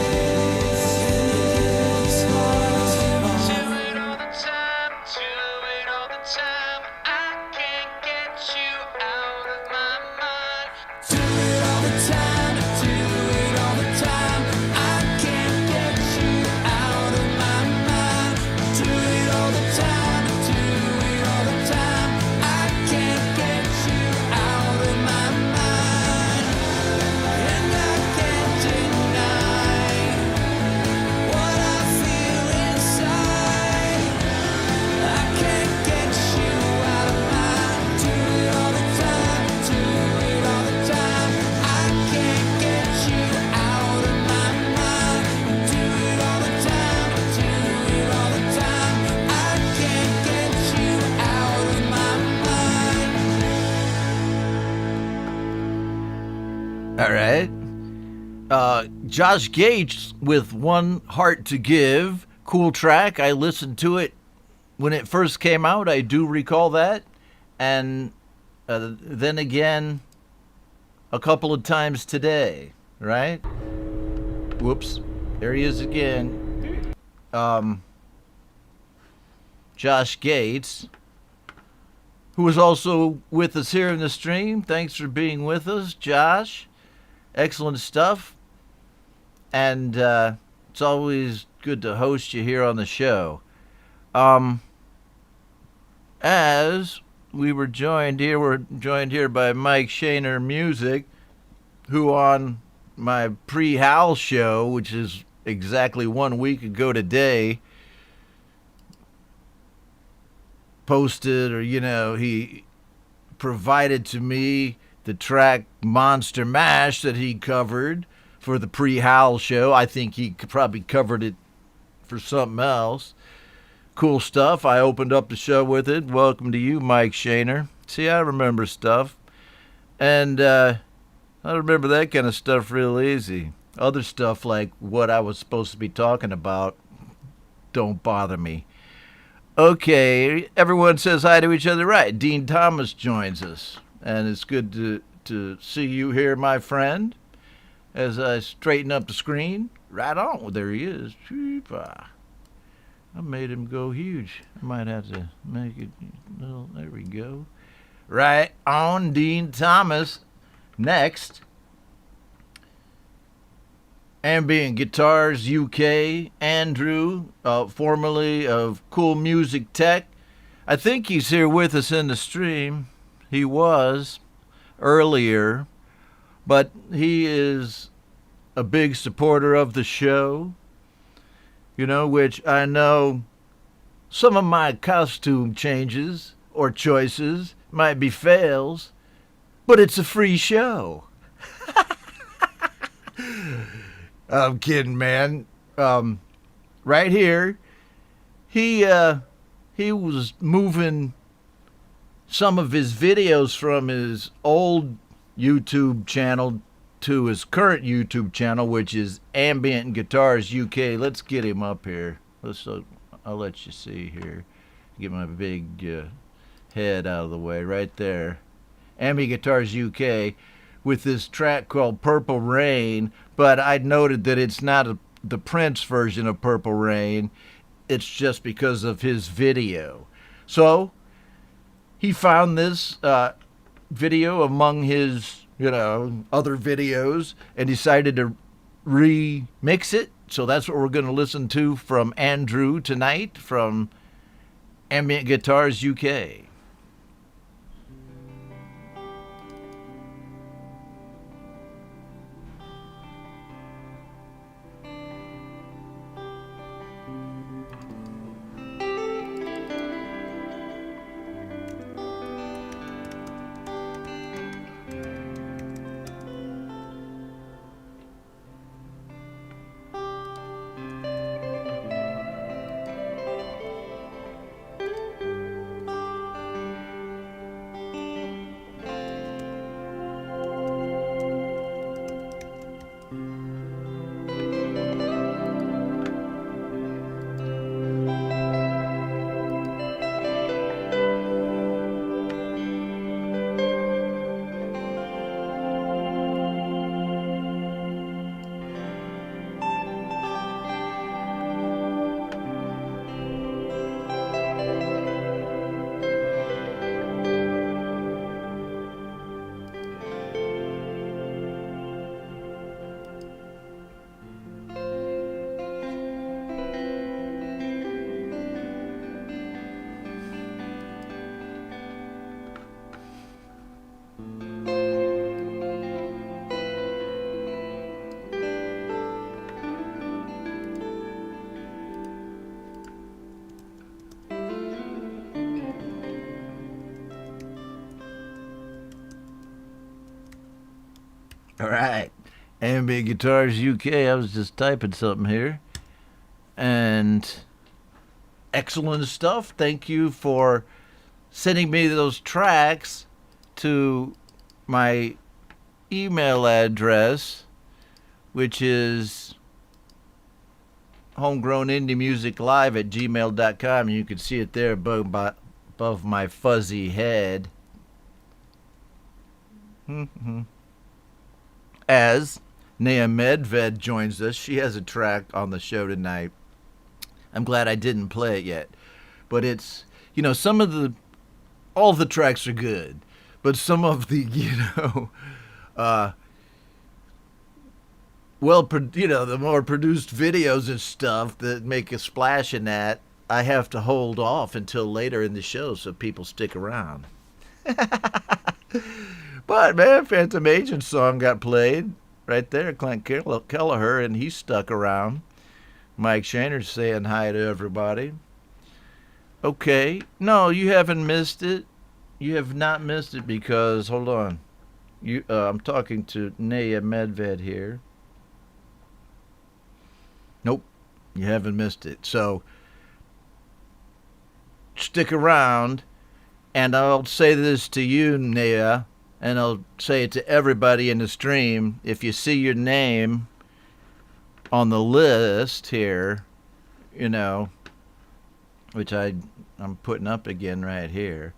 this heart to you. Do it all the time, do it all the time. I can't get you out of my mind. Do it all the time, do it all the time. I can't get you out of my mind. Do it all the time, do it all the time. I can't get you out of my mind. And I can't deny what I feel inside. I can't get you out of mine. Do it all the time, do it all the time. I can't get you out of my mind. Do it all the time, do it all the time. I can't get you out of my mind. All right. Josh Gates with One Heart to Give. Cool track. I listened to it when it first came out. I do recall that. And then again, a couple of times today, right? Whoops. There he is again. Josh Gates, who was also with us here in the stream. Thanks for being with us, Josh. Excellent stuff. And it's always good to host you here on the show. As we're joined here by Mike Shaner Music, who on my pre-Hal show, which is exactly 1 week ago today, posted, or he provided to me the track Monster Mash that he covered for the pre-Hal show. I think he probably covered it for something else. Cool stuff. I opened up the show with it. Welcome to you, Mike Shaner. See, I remember stuff. And I remember that kind of stuff real easy. Other stuff like what I was supposed to be talking about don't bother me. Okay, everyone says hi to each other. Right, Dean Thomas joins us. And it's good to see you here, my friend. As I straighten up the screen. Right on. There he is. I made him go huge. I might have to make it little. There we go. Right on, Dean Thomas. Next, Ambient Guitars UK, Andrew, formerly of Cool Music Tech. I think he's here with us in the stream. He was earlier, but he is a big supporter of the show, which I know some of my costume changes or choices might be fails, but it's a free show. I'm kidding, man. Right here, he was moving some of his videos from his old YouTube channel to his current YouTube channel, which is Ambient Guitars UK. Let's get him up here. I'll let you see here. Get my big head out of the way right there. Ambient Guitars UK with this track called Purple Rain, but I noted that it's not the Prince version of Purple Rain. It's just because of his video. So he found this video among his other videos and decided to remix it. So that's what we're going to listen to from Andrew tonight from Ambient Guitars UK. All right. Ambient Guitars UK. I was just typing something here. And excellent stuff. Thank you for sending me those tracks to my email address, which is homegrownindiemusiclive@gmail.com. You can see it there above my fuzzy head. As Nea Medved joins us, she has a track on the show tonight. I'm glad I didn't play it yet. But it's, all the tracks are good. But some of the, the more produced videos and stuff that make a splash in that, I have to hold off until later in the show so people stick around. But, man, Phantom Agent song got played right there. Clint Kelleher, and he stuck around. Mike Shaner's saying hi to everybody. Okay. No, you haven't missed it. You have not missed it because, hold on. I'm talking to Nea Medved here. Nope. You haven't missed it. So, stick around, and I'll say this to you, Nea, and I'll say it to everybody in the stream. If you see your name on the list here, which I'm putting up again right here.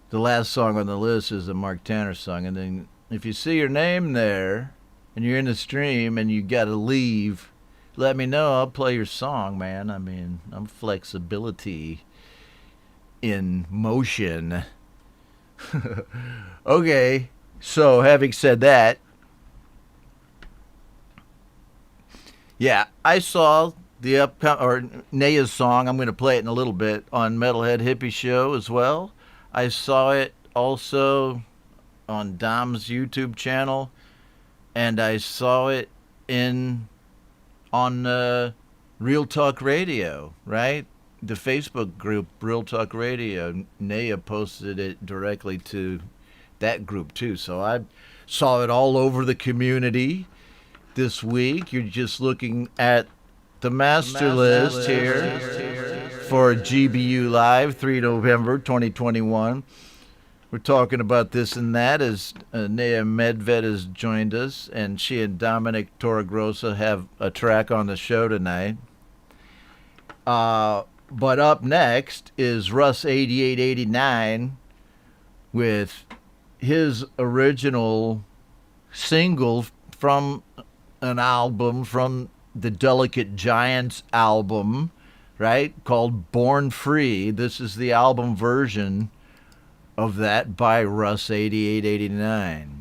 The last song on the list is a Mark Tanner song, and then if you see your name there and you're in the stream and you got to leave, let me know. I'll play your song, man. I mean, I'm flexibility in motion. Okay, so having said that, yeah, I saw the Nea's song. I'm going to play it in a little bit on Metalhead Hippie Show as well. I saw it also on Dom's YouTube channel, and I saw it on Real Talk Radio, right? The Facebook group, Real Talk Radio. Nea posted it directly to that group, too. So I saw it all over the community this week. You're just looking at the master list here for GBU Live, 3 November 2021. We're talking about this and that as Nea Medved has joined us, and she and Dominic Torregrossa have a track on the show tonight. But up next is Russ 8889 with his original single from an album, from the Delicate Giants album, right, called Born Free. This is the album version of that by Russ 8889.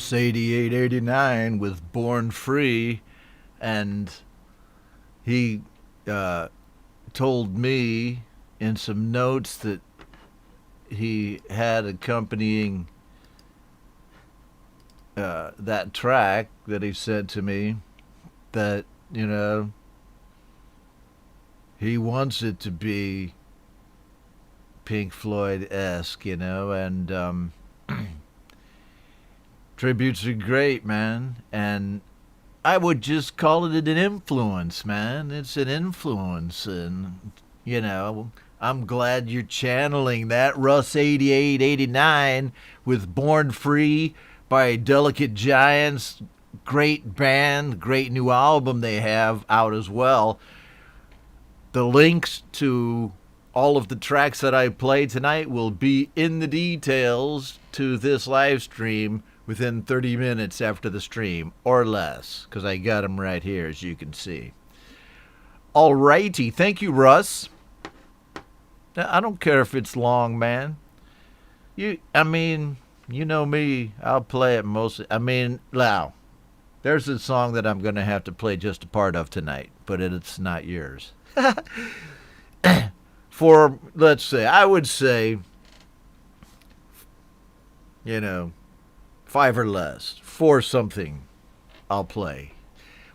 Russ 8889 with Born Free, and he told me in some notes that he had accompanying that track that he sent to me, that, you know, he wants it to be Pink Floyd-esque, you know, and tributes are great, man, and I would just call it an influence, man. It's an influence, and, you know, I'm glad you're channeling that. Russ 8889 with Born Free by Delicate Giants. Great band, great new album they have out as well. The links to all of the tracks that I played tonight will be in the details to this live stream within 30 minutes after the stream, or less, because I got them right here, as you can see. All righty. Thank you, Russ. I don't care if it's long, man. I mean, you know me. I'll play it mostly. I mean, now, there's a song that I'm going to have to play just a part of tonight, but it's not yours. For, let's say, I would say, you know, 5 or less. 4 something, I'll play.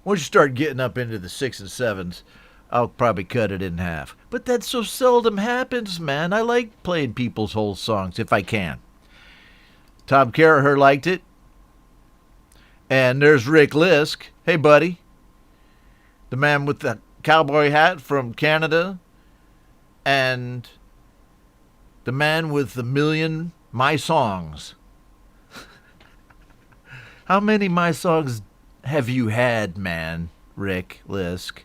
Once you start getting up into the 6 and 7s, I'll probably cut it in half. But that so seldom happens, man. I like playing people's whole songs if I can. Tom Caraher liked it. And there's Rick Lisk. Hey, buddy. The man with the cowboy hat from Canada. And the man with the million My Songs. How many My Songs have you had, man, Rick Lisk?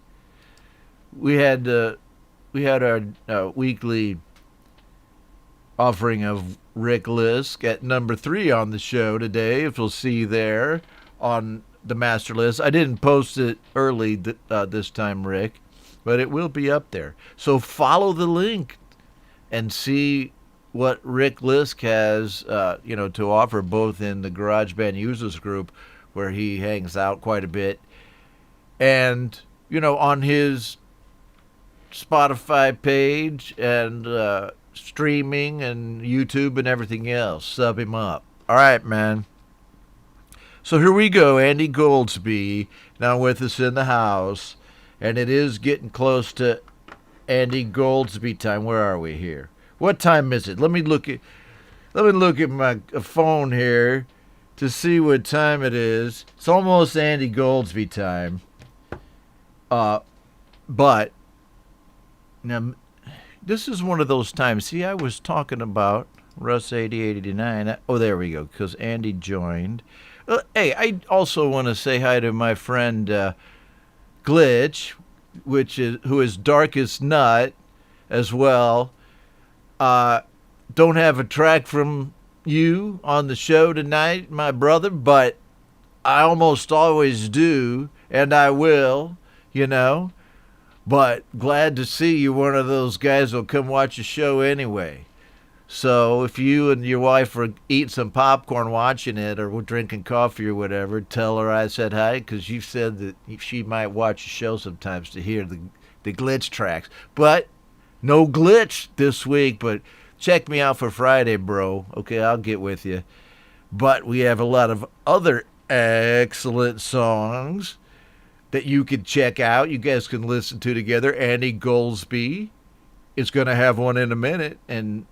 We had our weekly offering of Rick Lisk at number 3 on the show today, if you'll see there on the master list. I didn't post it early this time, Rick, but it will be up there. So follow the link and see what Rick Lisk has, to offer, both in the GarageBand users group, where he hangs out quite a bit, and, on his Spotify page and streaming and YouTube and everything else. Sub him up. All right, man. So here we go. Andy Goldsby now with us in the house, and it is getting close to Andy Goldsby time. Where are we here? What time is it? Let me look at my phone here to see what time it is. It's almost Andy Goldsby time. But now, this is one of those times. See, I was talking about Russ 8089. Oh, there we go, because Andy joined. Hey, I also want to say hi to my friend Glitch, who is Darkest Nut as well. Don't have a track from you on the show tonight, my brother, but I almost always do, and I will, But glad to see you, one of those guys who'll come watch the show anyway. So if you and your wife are eating some popcorn watching it, or we're drinking coffee or whatever, tell her I said hi, because you said that she might watch the show sometimes to hear the Glitch tracks. But no Glitch this week, but check me out for Friday, bro. Okay, I'll get with you. But we have a lot of other excellent songs that you can check out. You guys can listen to together. Andy Goldsby is going to have one in a minute. And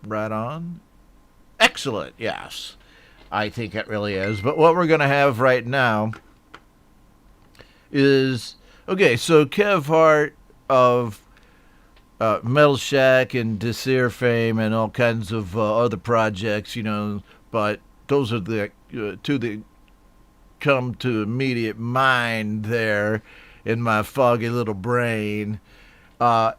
right on. Excellent, yes. I think it really is. But what we're going to have right now is, okay, so Kev Hart of Metal Shack and Desir fame and all kinds of other projects, but those are the two that come to immediate mind there in my foggy little brain. Kev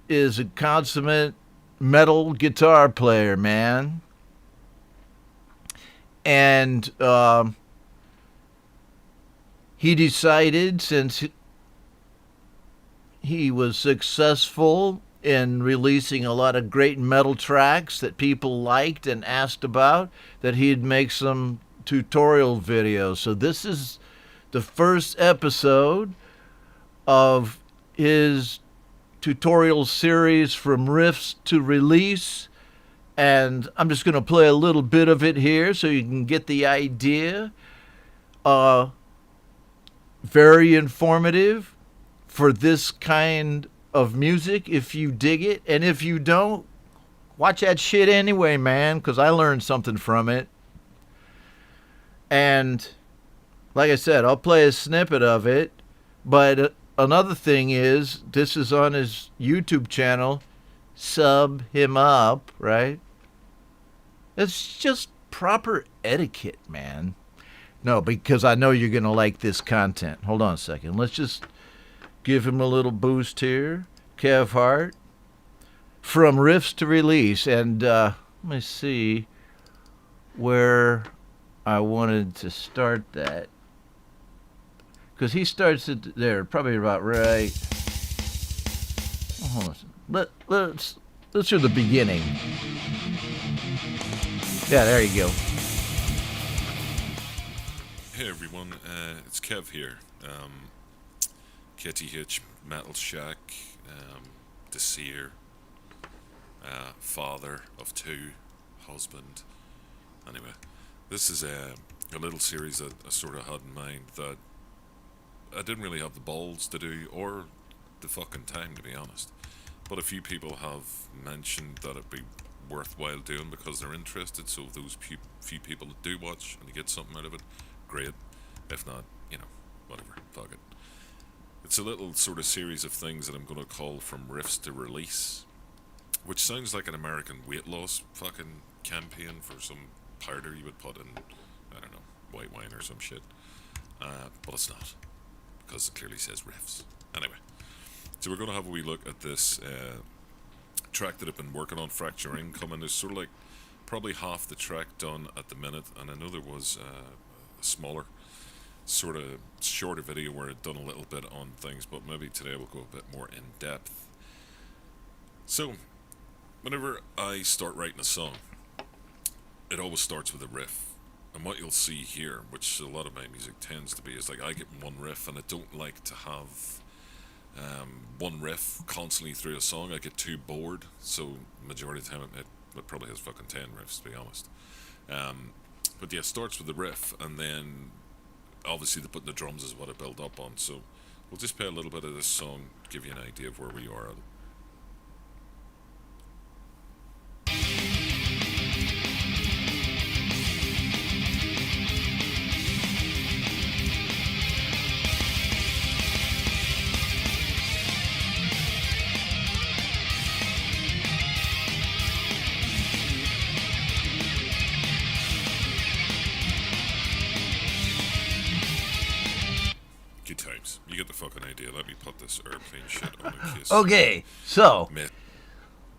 is a consummate metal guitar player, man. And he decided, since he was successful in releasing a lot of great metal tracks that people liked and asked about, that he'd make some tutorial videos. So this is the first episode of his tutorial series From Riffs to Release. And I'm just going to play a little bit of it here so you can get the idea. Very informative for this kind of music if you dig it. And if you don't, watch that shit anyway, man, because I learned something from it. And like I said, I'll play a snippet of it. But another thing is, this is on his YouTube channel. Sub him up, right? It's just proper etiquette, man. No, because I know you're going to like this content. Hold on a second. Let's just give him a little boost here. Kev Hart. From Riffs to Release. And let me see where I wanted to start that. Because he starts it there, probably about right. Oh, hold on. Let's do the beginning. Yeah, there you go. Hey everyone, it's Kev here. KTH, Metal Shack, Desir, father of two, husband. Anyway, this is a little series that I sort of had in mind that I didn't really have the balls to do, or the fucking time, to be honest. But a few people have mentioned that it'd be worthwhile doing because they're interested. So if those few people that do watch and they get something out of it, great. If not, whatever, fuck it. It's a little sort of series of things that I'm going to call From Riffs to Release, which sounds like an American weight loss fucking campaign for some powder you would put in, I don't know, white wine or some shit. But it's not, because it clearly says riffs. Anyway, so we're going to have a wee look at this track that I've been working on, Fracture Income, and there's sort of like probably half the track done at the minute, and I know there was a smaller, sort of shorter video where I'd done a little bit on things, but maybe today we'll go a bit more in depth. So, whenever I start writing a song, it always starts with a riff. And what you'll see here, which a lot of my music tends to be, is like I get one riff, and I don't like to have one riff constantly through a song. I get too bored, so majority of the time it probably has fucking 10 riffs, to be honest. But yeah, it starts with the riff, and then obviously the drums is what I build up on. So we'll just play a little bit of this song, give you an idea of where we are at. Good times. You get the fucking idea. Let me put this airplane shit on in case. Okay, so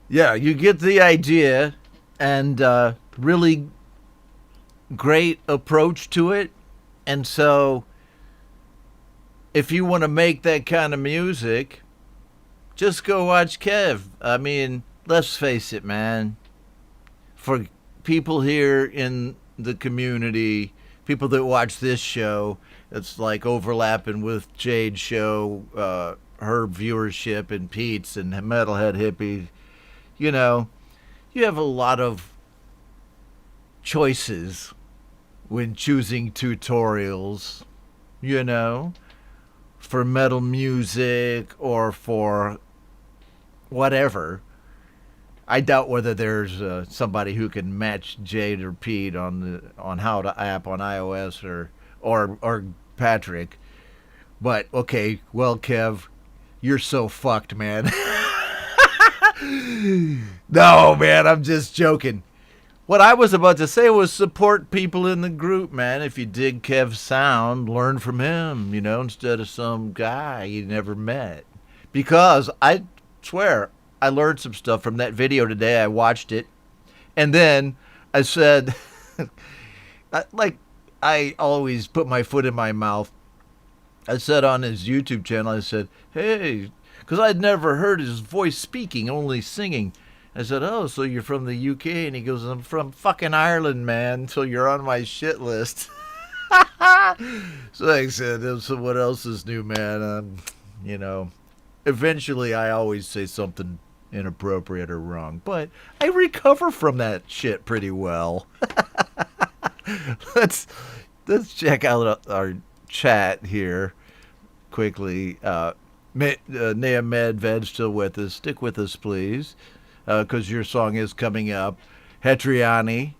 yeah, you get the idea, and really great approach to it. And so if you want to make that kind of music, just go watch Kev. I mean, let's face it, man. For people here in the community, people that watch this show, it's like overlapping with Jade's show, her viewership, and Pete's, and Metalhead Hippie. You know, you have a lot of choices when choosing tutorials, for metal music or for whatever. I doubt whether there's somebody who can match Jade or Pete on how to app on iOS or Patrick. But okay, well, Kev, you're so fucked, man. No, man, I'm just joking. What I was about to say was support people in the group, man. If you dig Kev's sound, learn from him, instead of some guy you never met. Because I swear, I learned some stuff from that video today. I watched it. And then I said, like I always put my foot in my mouth. I said on his YouTube channel, I said, hey, because I'd never heard his voice speaking, only singing. I said, "Oh, so you're from the UK?" And he goes, "I'm from fucking Ireland, man, so you're on my shit list." So I said, "So what else is new, man?" You know, eventually I always say something inappropriate or wrong, but I recover from that shit pretty well. Let's check out our chat here quickly. Nea Medved still with us. Stick with us, please, because your song is coming up. Hetriani,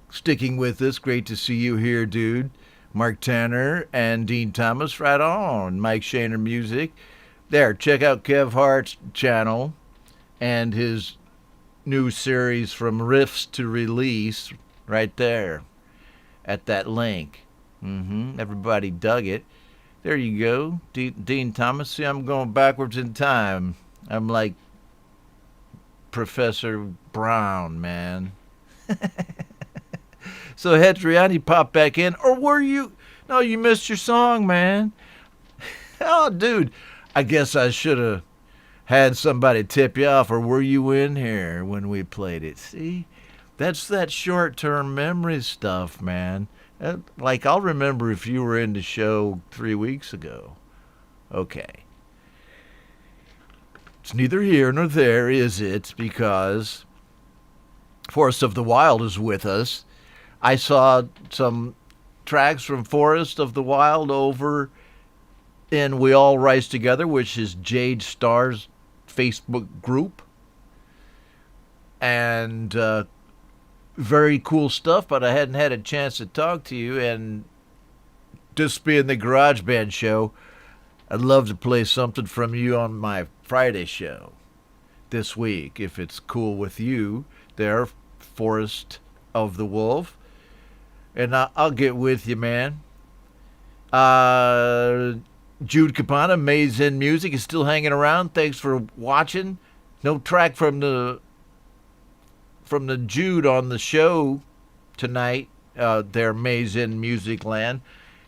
sticking with us. Great to see you here, dude. Mark Tanner and Dean Thomas, right on. Mike Shaner Music. There, check out Kev Hart's channel and his new series From Riffs to Release right there at that link. Everybody dug it. There you go. Dean Thomas. See, I'm going backwards in time. I'm like Professor Brown, man. So Hetriani popped back in. Or were you? No, you missed your song, man. Oh, dude. I guess I should have had somebody tip you off. Or were you in here when we played it? See? That's that short-term memory stuff, man. Like, I'll remember if you were in the show 3 weeks ago. Okay. It's neither here nor there, is it? Because Forest of the Wild is with us. I saw some tracks from Forest of the Wild over in We All Rise Together, which is Jade Starr's Facebook group. And very cool stuff, but I hadn't had a chance to talk to you. And just being the GarageBand show, I'd love to play something from you on my Friday show this week, if it's cool with you there, Forest of the Wolf. And I'll get with you, man. Jude Capana, Maze in Music, is still hanging around. Thanks for watching. No track from the Jude on the show tonight. Their Maze in Music Land.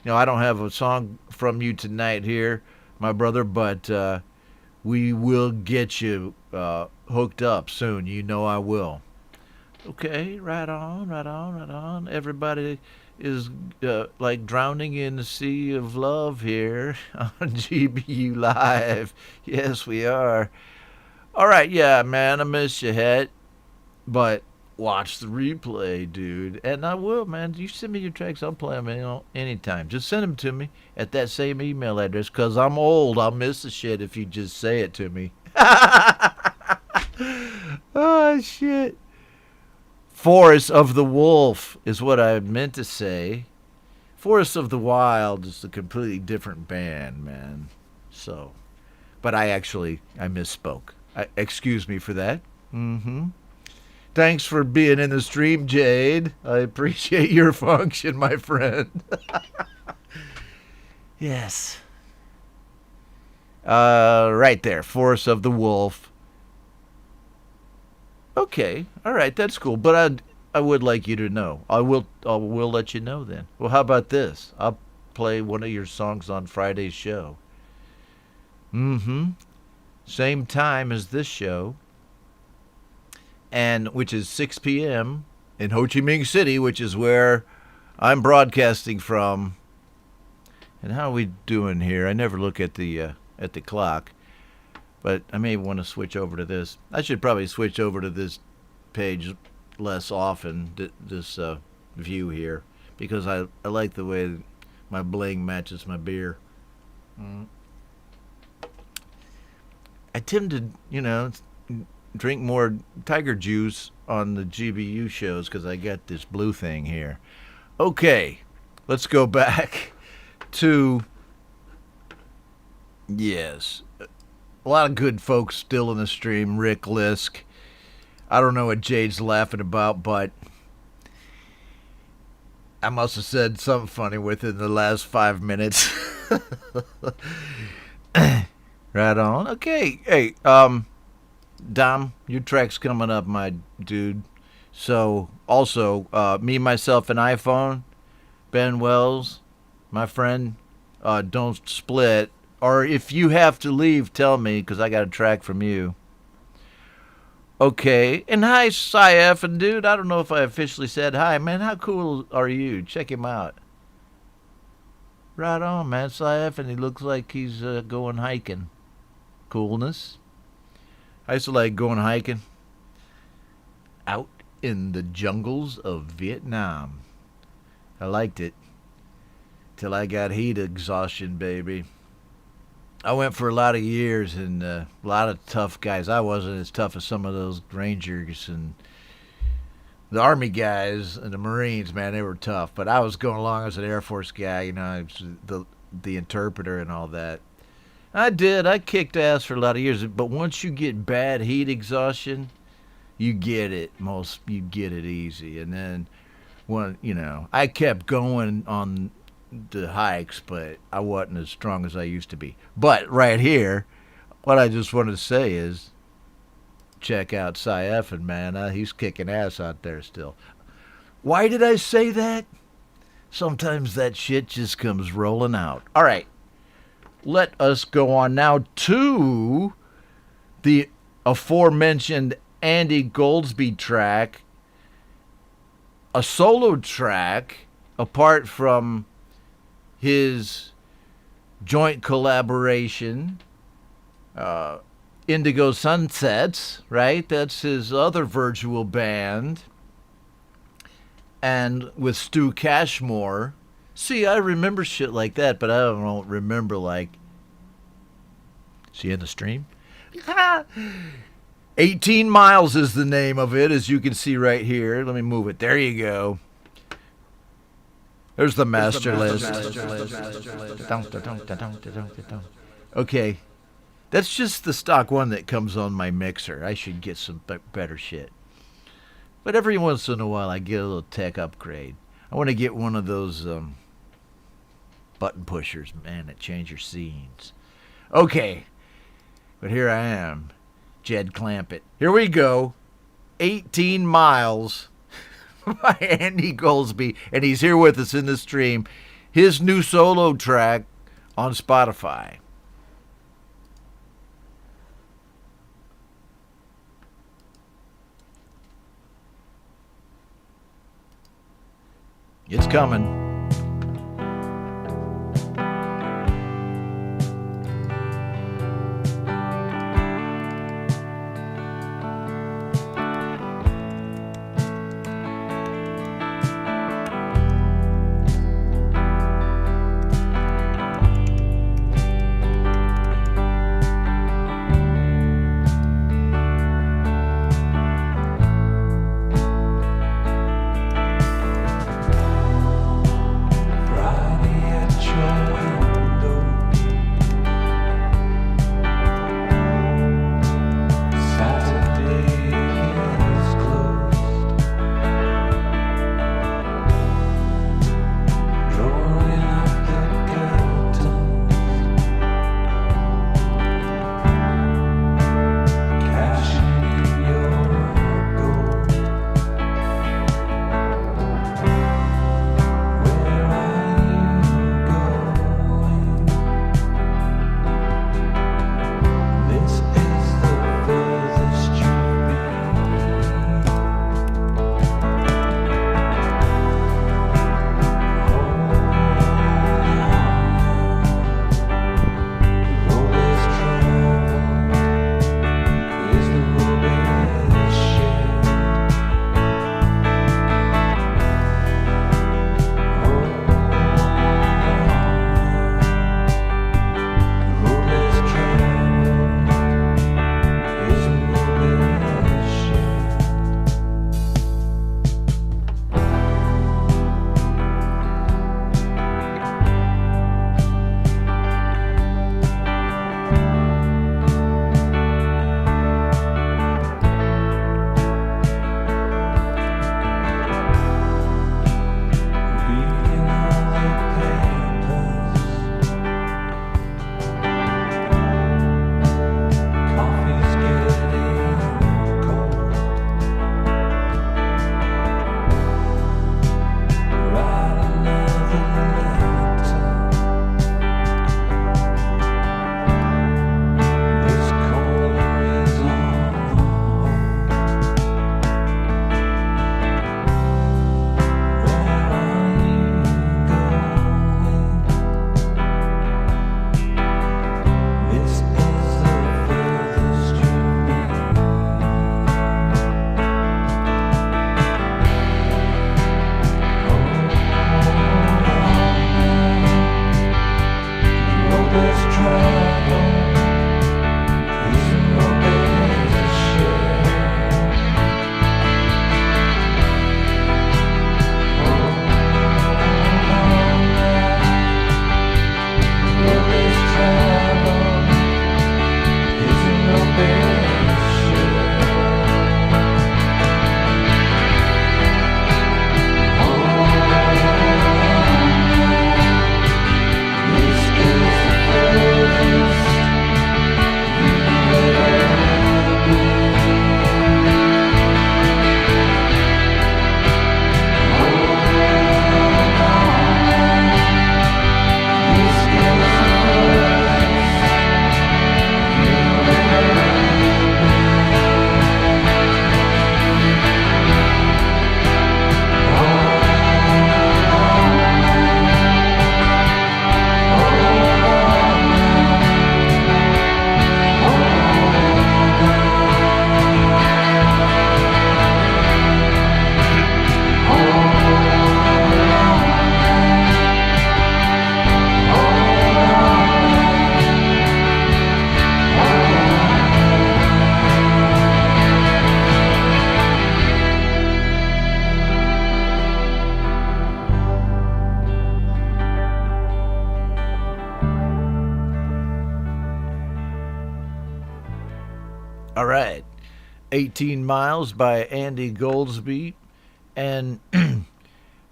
You know, I don't have a song from you tonight here, my brother, but we will get you hooked up soon. You know I will. Okay, right on. Everybody is like drowning in the sea of love here on GBU Live. Yes, we are. All right, yeah, man, I miss you, Het. But watch the replay, dude. And I will, man. You send me your tracks, I'll play them anytime. Just send them to me at that same email address, because I'm old. I'll miss the shit if you just say it to me. Oh, shit. Forest of the Wolf is what I meant to say. Forest of the Wild is a completely different band, man. So, but I misspoke. Excuse me for that. Thanks for being in the stream, Jade. I appreciate your function, my friend. Yes. Right there, Forest of the Wolf. Okay, all right, that's cool. But I would like you to know. I will let you know then. Well, how about this? I'll play one of your songs on Friday's show. Same time as this show, and which is 6 p.m. in Ho Chi Minh City, which is where I'm broadcasting from. And how are we doing here? I never look at the clock. But I may want to switch over to this. I should probably switch over to this page less often, this view here, because I like the way my bling matches my beer. I tend to, drink more tiger juice on the GBU shows because I got this blue thing here. Okay, let's go back to, yes, a lot of good folks still in the stream. Rick Lisk. I don't know what Jade's laughing about, but I must have said something funny within the last 5 minutes. Right on. Okay. Hey, Dom, your track's coming up, my dude. So, also, Me, Myself, and iPhone, Ben Wells, my friend, Don't Split, Or if you have to leave, tell me, because I got a track from you. Okay. And hi, Cy and dude. I don't know if I officially said hi, man. How cool are you? Check him out. Right on, man. Cy and he looks like he's going hiking. Coolness. I used to like going hiking out in the jungles of Vietnam. I liked it. Till I got heat exhaustion, baby. I went for a lot of years and a lot of tough guys. I wasn't as tough as some of those Rangers and the Army guys and the Marines, man. They were tough. But I was going along as an Air Force guy, you know, I was the interpreter and all that. I did. I kicked ass for a lot of years. But once you get bad heat exhaustion, you get it. You get it easy. And then, I kept going on the hikes, but I wasn't as strong as I used to be. But right here, what I just wanted to say is, check out Cy Effin, man. He's kicking ass out there still. Why did I say that? Sometimes that shit just comes rolling out. All right, let us go on now to the aforementioned Andy Goldsby track, a solo track, apart from his joint collaboration, Indigo Sunsets, right? That's his other virtual band. And with Stu Cashmore. See, I remember shit like that, but I don't remember, like... See in the stream? 18 Miles is the name of it, as you can see right here. Let me move it. There you go. There's the master list. Okay. That's just the stock one that comes on my mixer. I should get some better shit. But every once in a while I get a little tech upgrade. I want to get one of those button pushers, man, that change your scenes. Okay. But here I am. Jed Clampett. Here we go. 18 Miles. By Andy Goldsby, and he's here with us in the stream. His new solo track on Spotify. It's coming. All right. 18 Miles by Andy Goldsby. And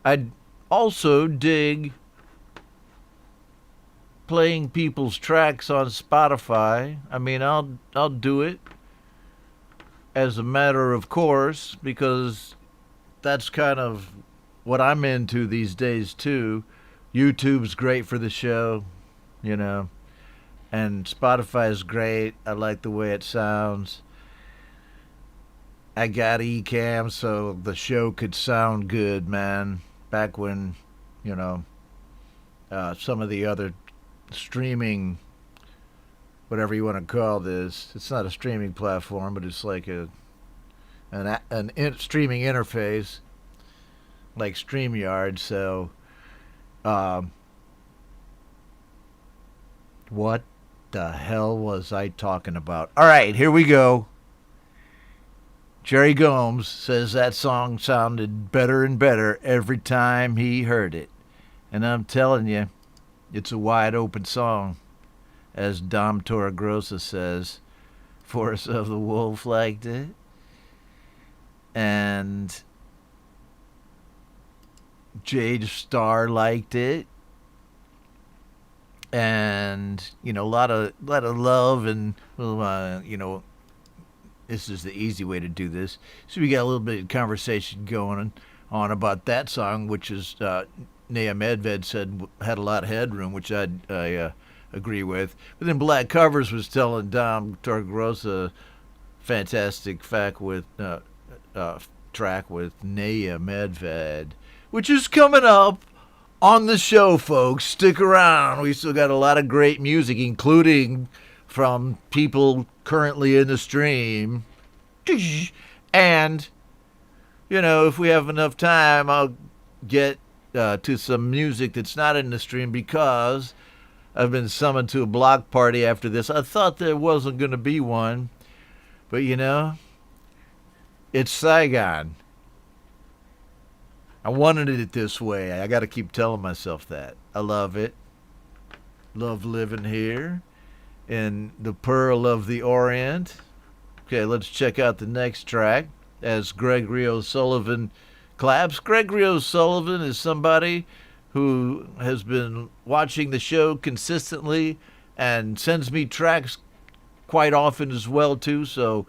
I'd also dig playing people's tracks on Spotify. I mean, I'll do it as a matter of course because that's kind of what I'm into these days too. YouTube's great for the show, you know, and Spotify is great. I like the way it sounds. I got Ecamm so the show could sound good, man. Back when, you know, some of the other streaming, whatever you want to call this, it's not a streaming platform, but it's like an streaming interface, like StreamYard. So, what the hell was I talking about? All right, here we go. Jerry Gomes says that song sounded better and better every time he heard it. And I'm telling you, it's a wide open song. As Dom Torregrossa says, Force of the Wolf liked it. And Jade Starr liked it. And, you know, a lot of love and, you know, this is the easy way to do this. So we got a little bit of conversation going on about that song, which is Naya Medved said had a lot of headroom, which I agree with. But then Black Covers was telling Dom Torregrossa fantastic track with Naya Medved, which is coming up on the show, folks. Stick around. We still got a lot of great music, including from people currently in the stream. And, you know, if we have enough time, I'll get to some music that's not in the stream because I've been summoned to a block party after this. I thought there wasn't going to be one, but, you know, it's Saigon. I wanted it this way. I got to keep telling myself that. I love it. Love living here in the Pearl of the Orient. Okay, let's check out the next track as Gregory O'Sullivan claps. Gregory O'Sullivan is somebody who has been watching the show consistently and sends me tracks quite often as well, too. So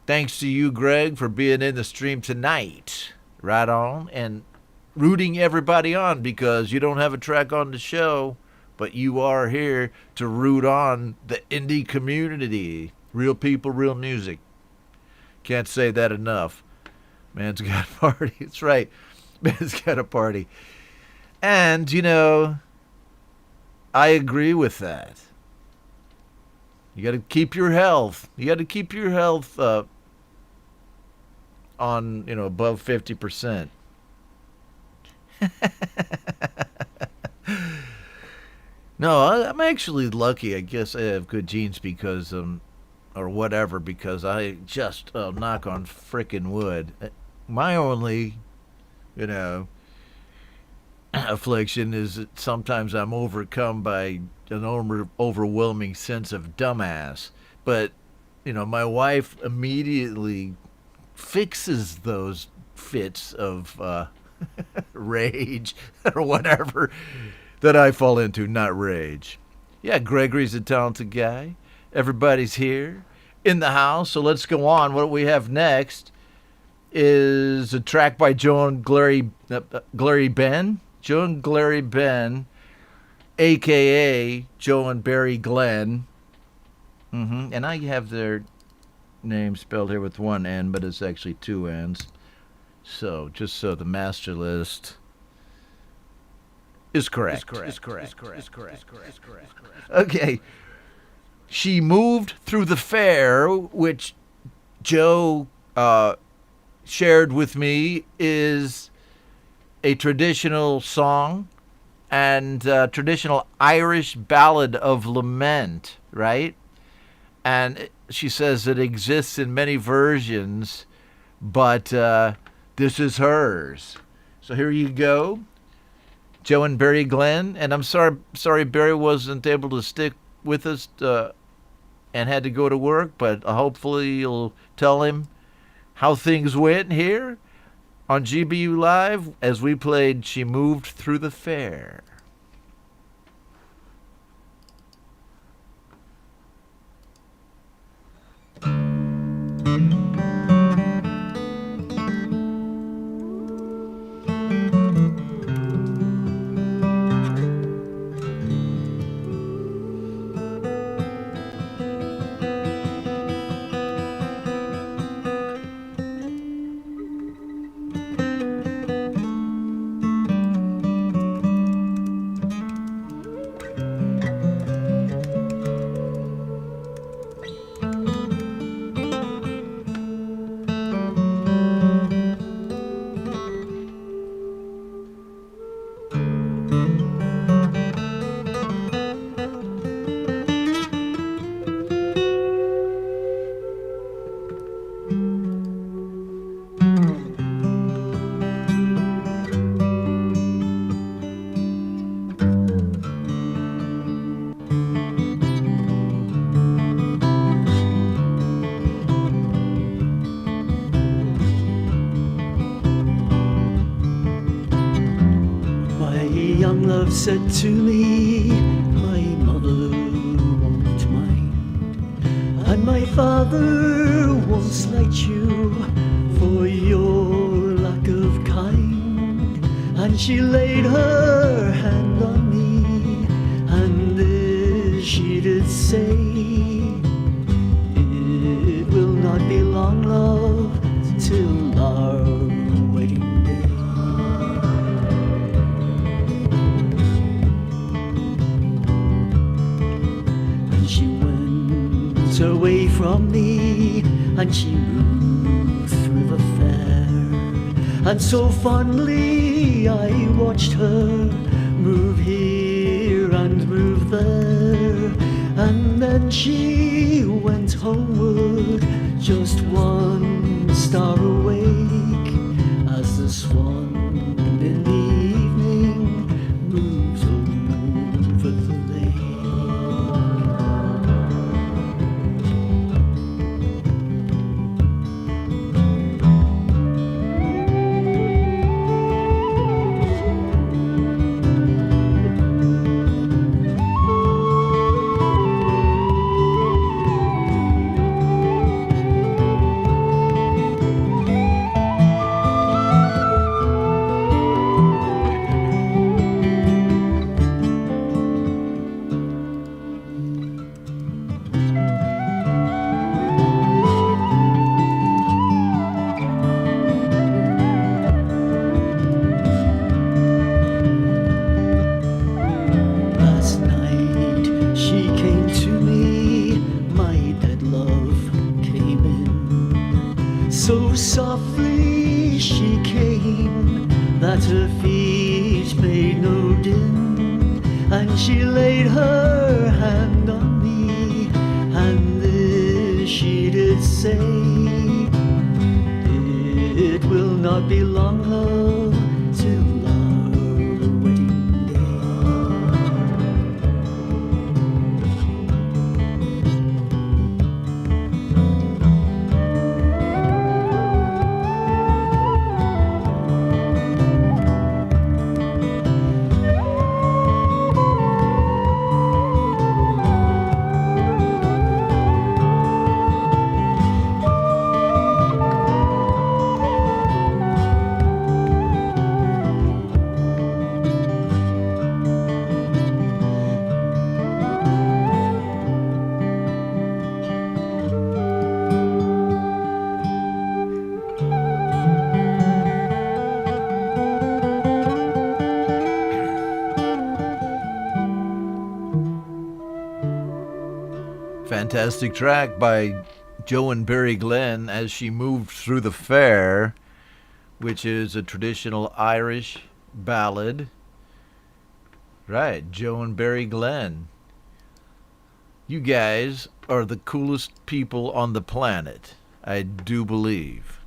thanks to you, Greg, for being in the stream tonight. Right on. And rooting everybody on because you don't have a track on the show, but you are here to root on the indie community. Real people, real music. Can't say that enough. Man's got a party. That's right. Man's got a party. And, you know, I agree with that. You got to keep your health. You got to keep your health on, you know, above 50%. No, I'm actually lucky. I guess I have good genes because, or whatever, because I just knock on frickin' wood. My only, you know, affliction is that sometimes I'm overcome by an overwhelming sense of dumbass. But, you know, my wife immediately fixes those fits of rage or whatever that I fall into, not rage. Yeah, Gregory's a talented guy. Everybody's here in the house, so let's go on. What we have next is a track by Joan Glary Ben. Joan Glary Ben, a.k.a. Joe and Barry Glenn. And I have their name spelled here with one N, but it's actually two N's. So, just so the master list is correct. Okay. She Moved Through the Fair, which Joe shared with me, is a traditional song and traditional Irish ballad of lament, right? And she says it exists in many versions, but this is hers. So here you go. Joe and Barry Glenn. And I'm sorry Barry wasn't able to stick with us and had to go to work, but hopefully you'll tell him how things went here on GBU Live as we played She Moved Through the Fair. Young love said to me, my mother won't mind, and my father won't slight you for your lack of kind. And she laid her hand on me, and this she did say, it will not be long, love, till our wedding day. Away from me, and she moved through the fair, and so fondly I watched her move here and move there, and then she went homeward, just one star awake, as the swan in the evening moves over the lake. So softly she came that her feet made no din, and she laid her hand on me, and this she did say, it will not be long, love, till our wedding day. Fantastic track by Joe and Barry Glenn, As She Moved Through the Fair, which is a traditional Irish ballad. Right, Joe and Barry Glenn. You guys are the coolest people on the planet, I do believe.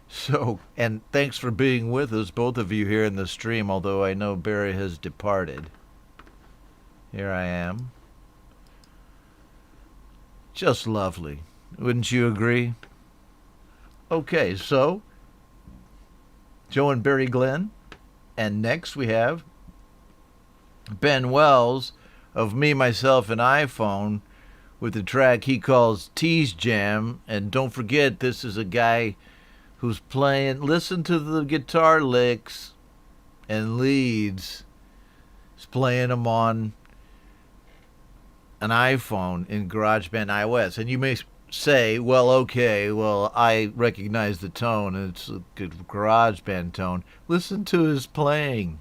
So, and thanks for being with us, both of you here in the stream, although I know Barry has departed. Here I am. Just lovely. Wouldn't you agree? Okay, so Joe and Barry Glenn. And next we have Ben Wells of Me, Myself, and iPhone with the track he calls Tease Jam. And don't forget, this is a guy who's playing, listen to the guitar licks and leads. He's playing them on an iPhone in GarageBand iOS. And you may say, well, okay, well, I recognize the tone. It's a good GarageBand tone. Listen to his playing.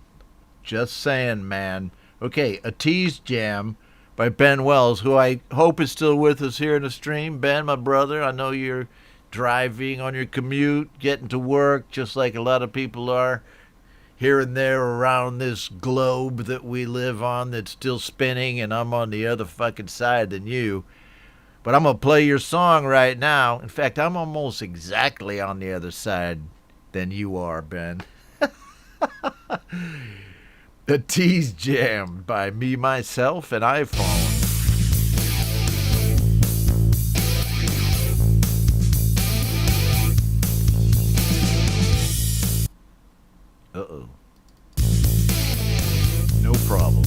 Just saying, man. Okay, A Tease Jam by Ben Wells, who I hope is still with us here in the stream. Ben, my brother, I know you're driving on your commute, getting to work, just like a lot of people are here and there around this globe that we live on that's still spinning, and I'm on the other fucking side than you. But I'm going to play your song right now. In fact, I'm almost exactly on the other side than you are, Ben. A Tease Jam by Me, Myself, and iPhone. Uh-oh. No problem.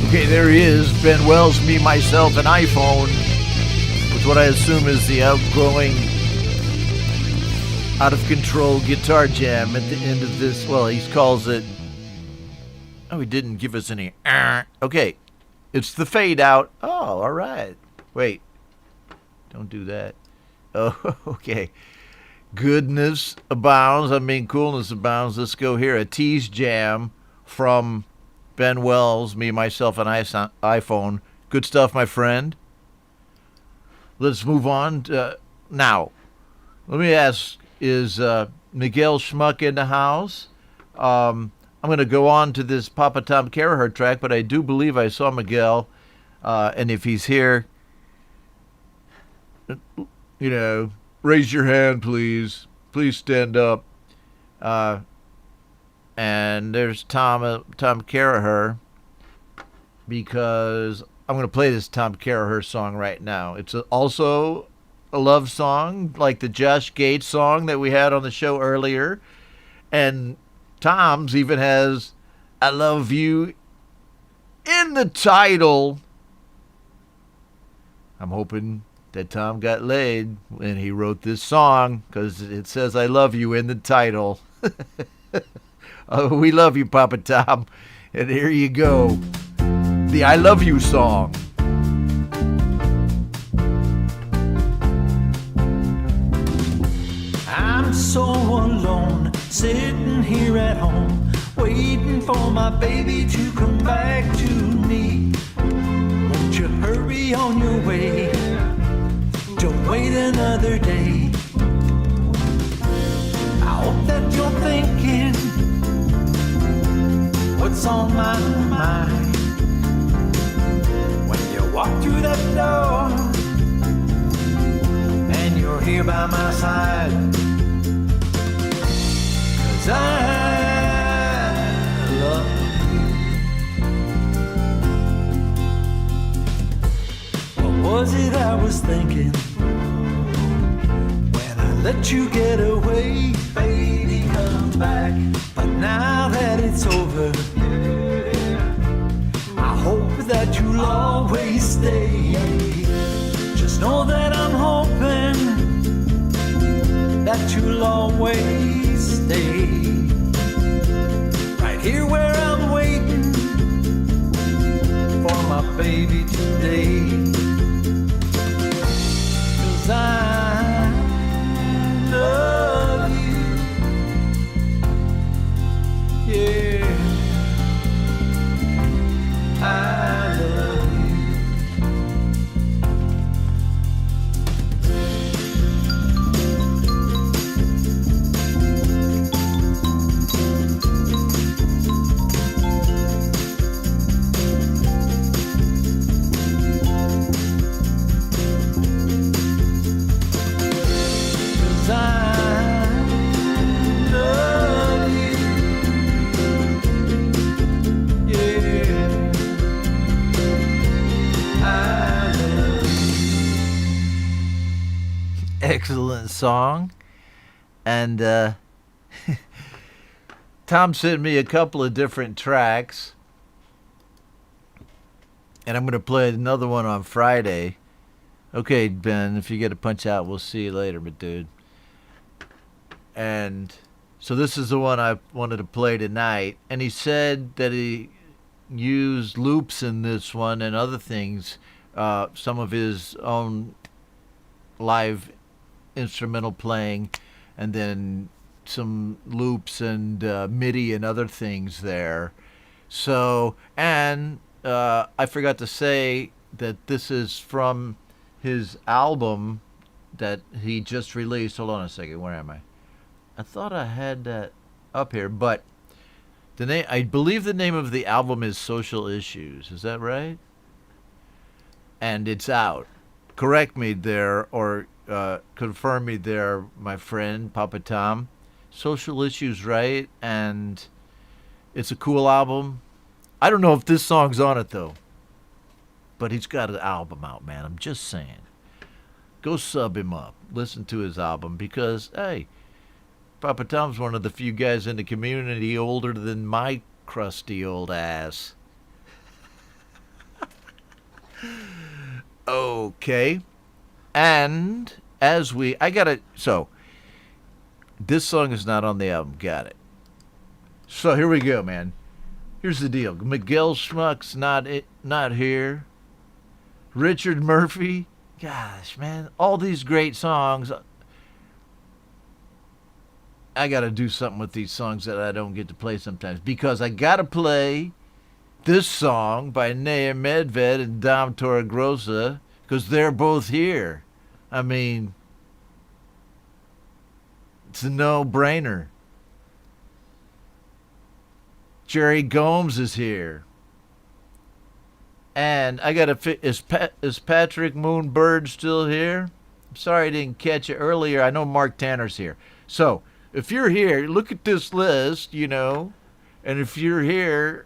Okay, there he is, Ben Wells, Me, Myself, and iPhone, with what I assume is the outgoing, out-of-control guitar jam at the end of this. Well, he calls it... Oh, he didn't give us any... Okay, it's the fade out. Oh, all right. Wait, don't do that. Oh, okay. Goodness abounds. I mean, coolness abounds. Let's go here. A Tease Jam from Ben Wells, Me, Myself, and iPhone. Good stuff, my friend. Let's move on. Now, let me ask, is Miguel Schmuck in the house? I'm I'm going to go on to this Papa Tom Caraher track, but I do believe I saw Miguel, and if he's here, raise your hand, please. Please stand up. And there's Tom Caraher, because I'm going to play this Tom Caraher song right now. It's also a love song, like the Josh Gates song that we had on the show earlier. And Tom's even has I Love You in the title. I'm hoping that Tom got laid when he wrote this song, because it says I love you in the title. Oh, we love you, Papa Tom. And here you go. The I Love You song. I'm so alone, sitting here at home, waiting for my baby to come back to me. Won't you hurry on your way? Don't wait another day. I hope that you're thinking what's on my mind when you walk through that door and you're here by my side. 'Cause I love you. What was it I was thinking when I let you get away? Baby comes back, but now that it's over, I hope that you'll always stay. Just know that I'm hoping that you'll always stay. Right here where I'm waiting for my baby today. 'Cause I love you. Yeah, I love you. Excellent song. And Tom sent me a couple of different tracks, and I'm going to play another one on Friday. Okay, Ben, if you get a punch out, we'll see you later, but dude. And so this is the one I wanted to play tonight, and he said that he used loops in this one and other things, some of his own live instrumental playing, and then some loops and MIDI and other things there. So, and I forgot to say that this is from his album that he just released. Hold on a second, where am I? I thought I had that up here, but the name, I believe the name of the album is Social Issues. Is that right? And it's out. Correct me there, or confirm me there, my friend, Papa Tom. Social Issues, right? And it's a cool album. I don't know if this song's on it, though. But he's got an album out, man. I'm just saying. Go sub him up. Listen to his album, because, hey, Papa Tom's one of the few guys in the community older than my crusty old ass. Okay. And so this song is not on the album. Got it. So here we go, man. Here's the deal. Miguel Schmuck's not here. Richard Murphy. Gosh, man. All these great songs. I got to do something with these songs that I don't get to play sometimes, because I got to play this song by Nea Medved and Dom Torregrossa, because they're both here. I mean, it's a no-brainer. Jerry Gomes is here. And I got to is Patrick Moonbird still here? I'm sorry I didn't catch it earlier. I know Mark Tanner's here. So, if you're here, look at this list, you know. And if you're here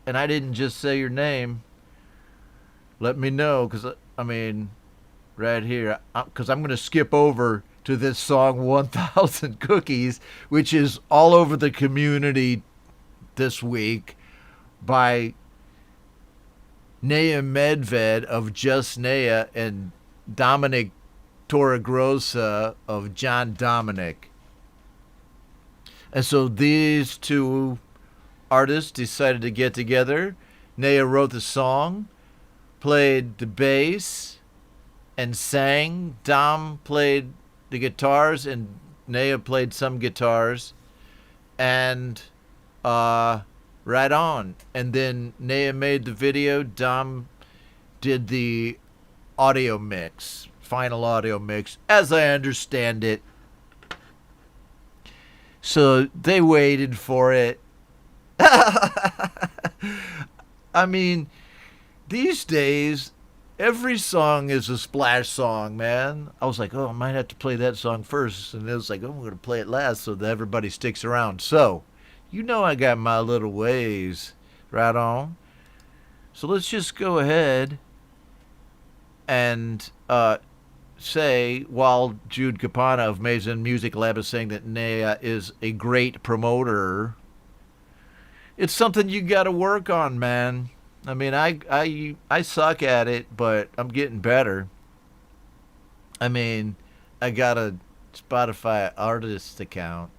and I didn't just say your name, let me know, because, I mean, right here, because I'm going to skip over to this song 1,000 Cookies, which is all over the community this week by Naya Medved of Just Naya and Dominic Torregrossa of John Dominic. And so these two artists decided to get together. Naya wrote the song, played the bass, and sang. Dom played the guitars, and Naya played some guitars. And right on. And then Naya made the video. Dom did the audio mix, final audio mix, as I understand it. So they waited for it. I mean, these days, every song is a splash song, man. I was like, oh, I might have to play that song first. And it was like, oh, I'm going to play it last so that everybody sticks around. So, you know I got my little ways. Right on. So let's just go ahead and say, while Jude Capana of Mason Music Lab is saying that Naya is a great promoter, it's something you got to work on, man. I mean, I suck at it, but I'm getting better. I mean, I got a Spotify artist account.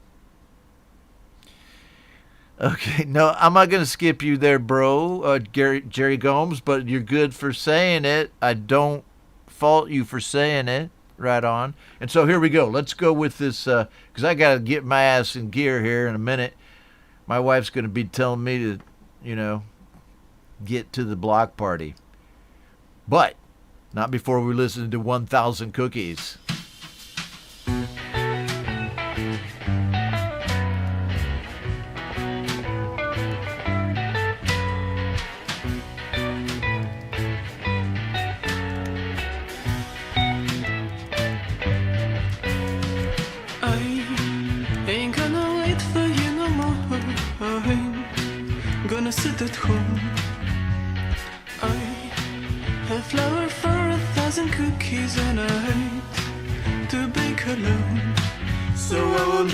Okay, no, I'm not going to skip you there, bro, Jerry Gomes, but you're good for saying it. I don't fault you for saying it. Right on. And so here we go. Let's go with this, because I got to get my ass in gear here in a minute. My wife's going to be telling me to, you know, get to the block party. But not before we listen to 1,000 Cookies. Sit at home. I have flour for 1,000 cookies and I hate to bake alone. So I won't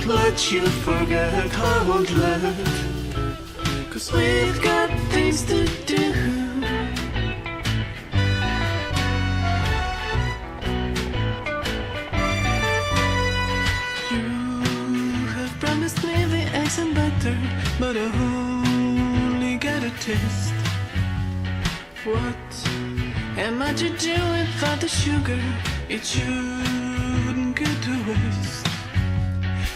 let you forget. I won't let, 'cause we've got things to do. And butter, but I only get a taste. What am I to do without the sugar? It shouldn't go to waste.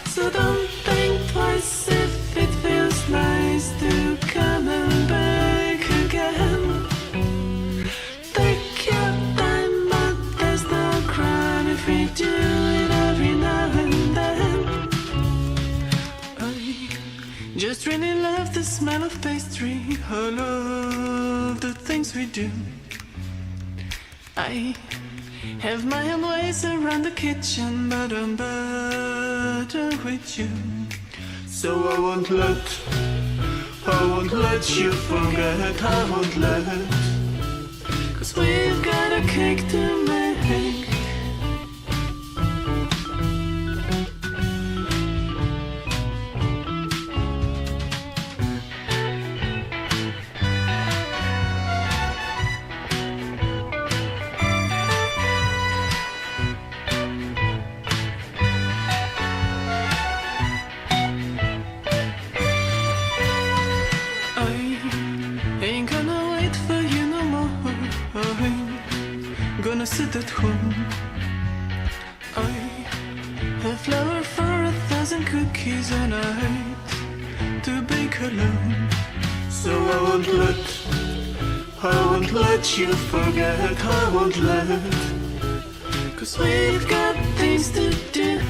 So don't think twice if it feels nice to come and back again. Take your time, but there's no crime if we do it every now and then. Just really love the smell of pastry. I love the things we do. I have my own ways around the kitchen, but I'm better with you. So I won't let you forget. I won't let, 'cause we've got a cake to make. Sit at home. I have flour for 1,000 cookies and I hate to bake alone. So I won't let you forget. I won't let, 'cause we've got things to do.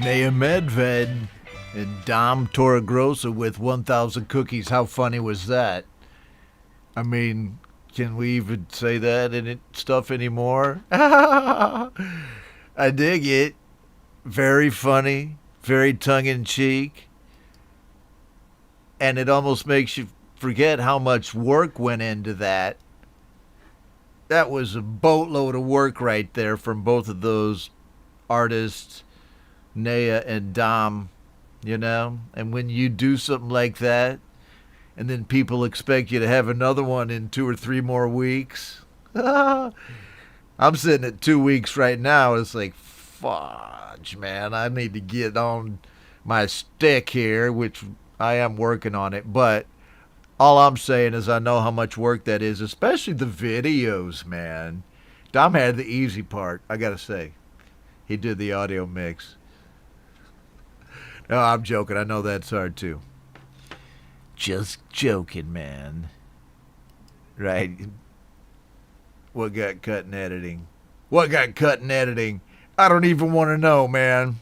Naya Medved and Dom Torregrossa with 1,000 cookies. How funny was that? I mean, can we even say that in stuff anymore? I dig it. Very funny, very tongue-in-cheek. And it almost makes you forget how much work went into that. That was a boatload of work right there from both of those artists, Naya and Dom, you know? And when you do something like that, and then people expect you to have another one in 2 or 3 more weeks. I'm sitting at 2 weeks right now. It's like, fudge, man. I need to get on my stick here, which I am working on it. But all I'm saying is I know how much work that is, especially the videos, man. Dom had the easy part, I got to say. He did the audio mix. No, I'm joking. I know that's hard, too. Just joking, man. Right? What got cut in editing? What got cut in editing? I don't even want to know, man.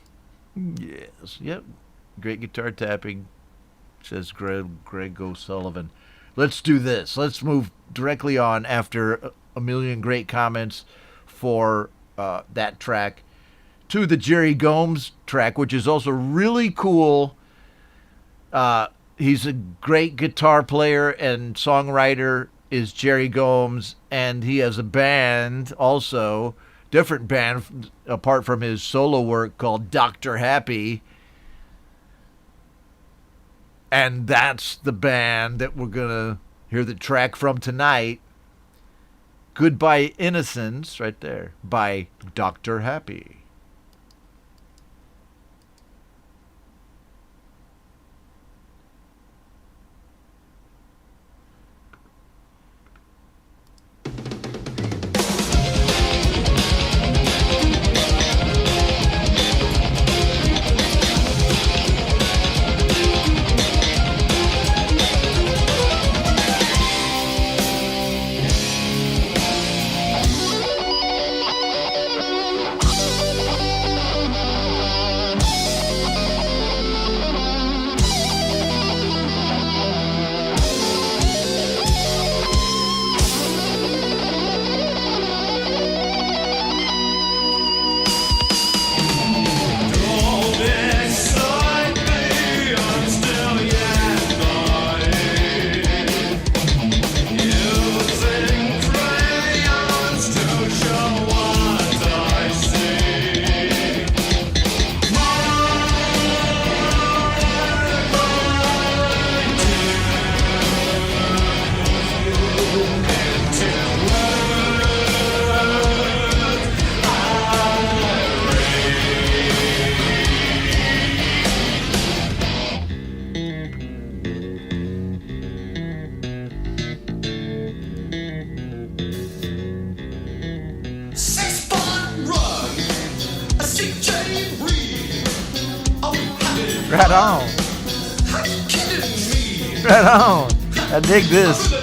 Yes. Yep. Great guitar tapping, says Greg O'Sullivan. Let's do this. Let's move directly on after a million great comments for that track to the Jerry Gomes track, which is also really cool. He's a great guitar player and songwriter, is Jerry Gomes, and he has a band also, different band apart from his solo work, called Dr. Happy. And that's the band that we're going to hear the track from tonight. Goodbye Innocence, right there, by Dr. Happy. Right on. Right on. I dig this.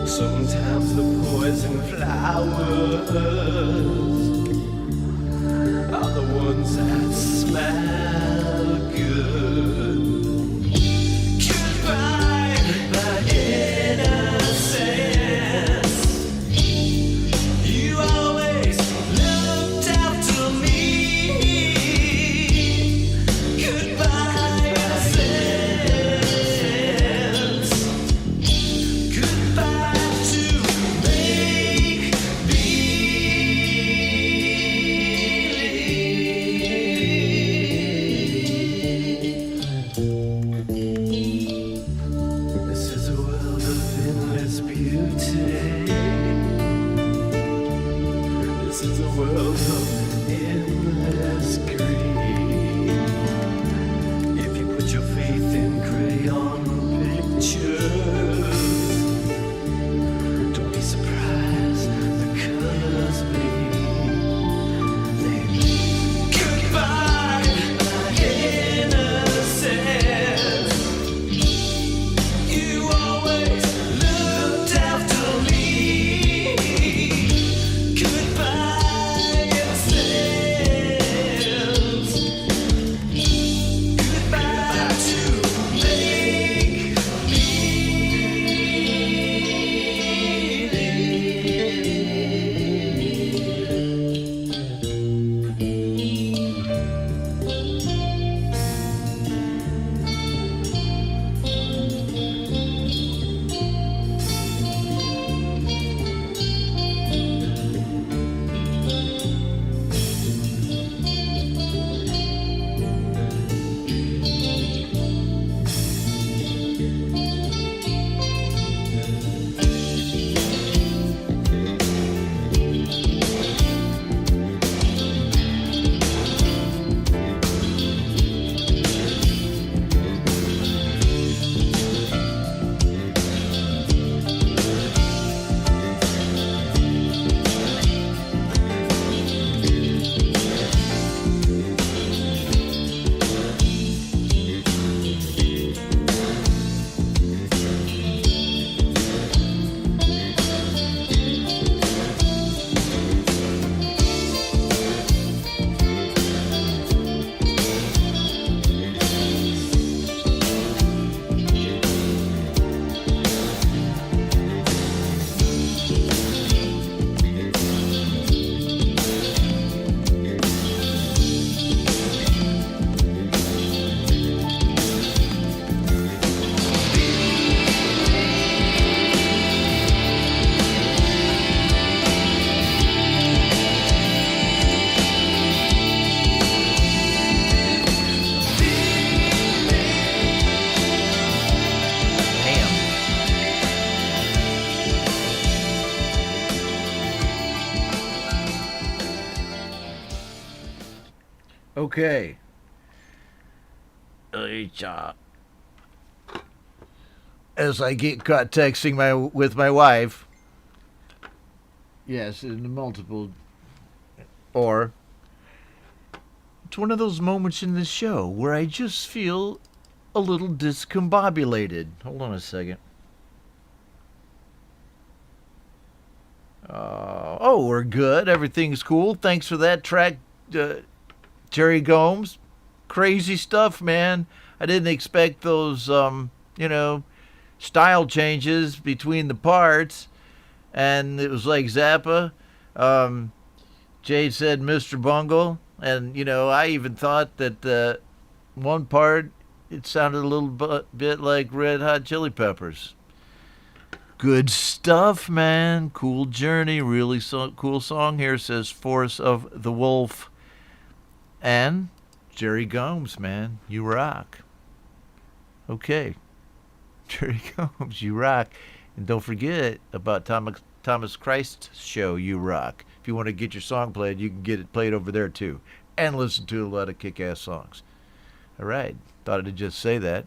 Sometimes the poison flowers are the ones that smell good. Goodbye, goodbye, innocence. You always looked after me. Goodbye, innocence. Goodbye. Okay. As I get caught texting with my wife. Yes, in multiple. Or it's one of those moments in the show where I just feel a little discombobulated. Hold on a second. Oh, we're good. Everything's cool. Thanks for that track, Jerry Gomes. Crazy stuff, man. I didn't expect those, style changes between the parts. And it was like Zappa. Jay said Mr. Bungle. And, I even thought that one part, it sounded a little bit like Red Hot Chili Peppers. Good stuff, man. Cool journey. Really cool song here, says Force of the Wolf. And Jerry Gomes, man. You rock. Okay. Jerry Gomes, you rock. And don't forget about Thomas Christ's show, You Rock. If you want to get your song played, you can get it played over there, too. And listen to a lot of kick-ass songs. All right. Thought I'd just say that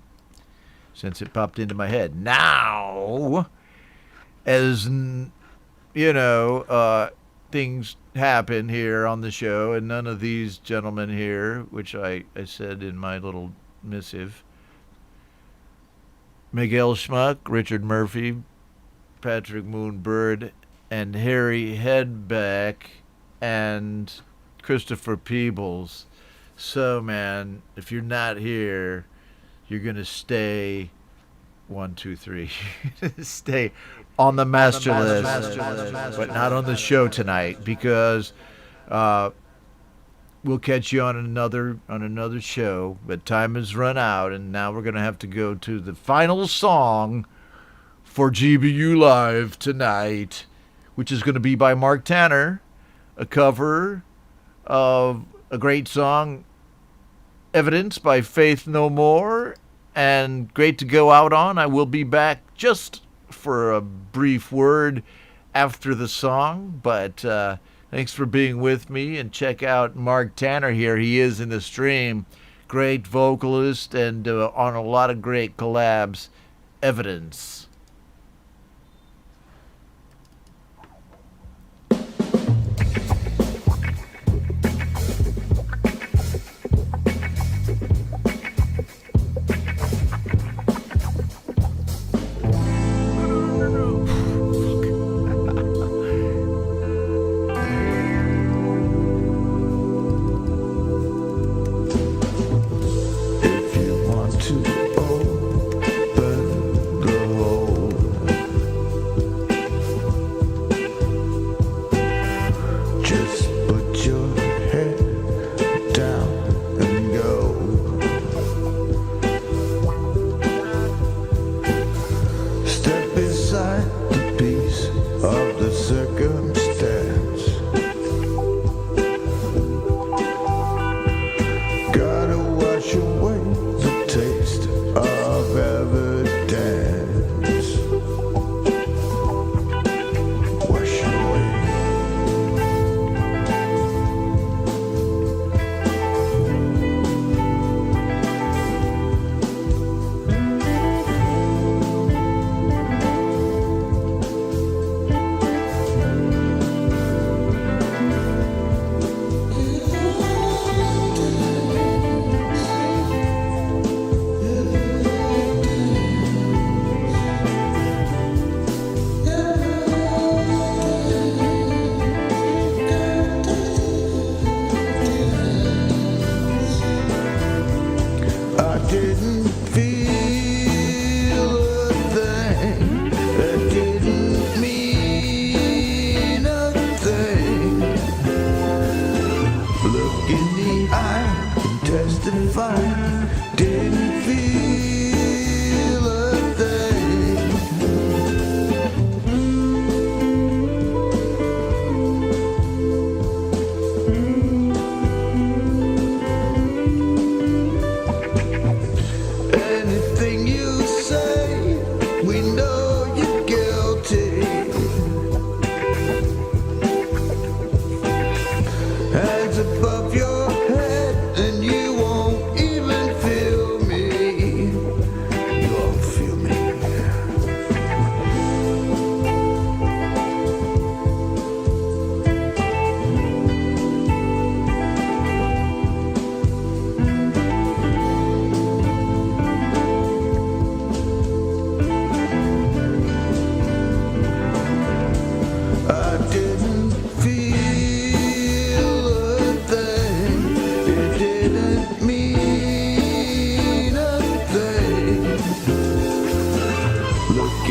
since it popped into my head. Now, as things happen here on the show, and none of these gentlemen here, which I said in my little missive, Miguel Schmuck, Richard Murphy, Patrick Moonbird, and Harry Headback, and Christopher Peebles. So, man, if you're not here, you're going to stay 1, 2, 3. Stay on the master list, but not on the show tonight, because we'll catch you on another show. But time has run out, and now we're going to have to go to the final song for GBU Live tonight, which is going to be by Mark Tanner, a cover of a great song, Evidence by Faith No More, and great to go out on. I will be back just for a brief word after the song, but thanks for being with me, and check out Mark Tanner here. He is in the stream. Great vocalist and on a lot of great collabs. Evidence. If you want to open the hole,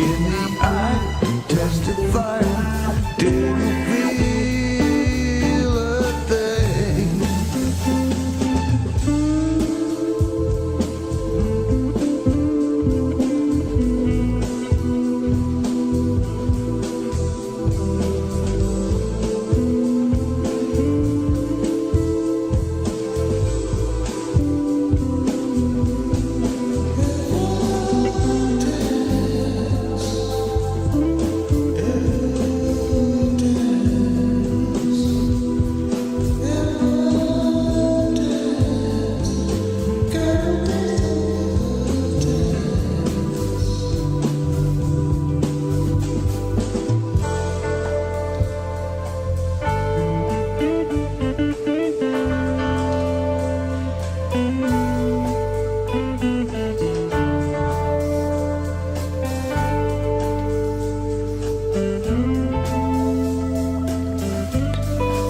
in the eye and testify. Didn't feel a thing.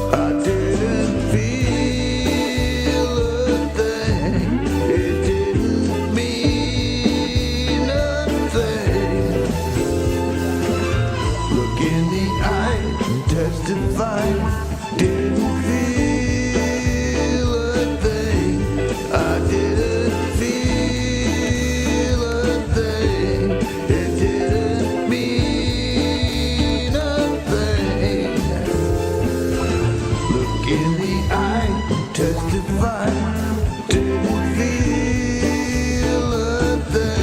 I didn't feel a thing. It didn't mean a thing. Look in the eye and testify. Didn't feel a thing. I didn't feel a thing. It didn't mean a thing. Look in the eye and testify. Didn't feel a thing.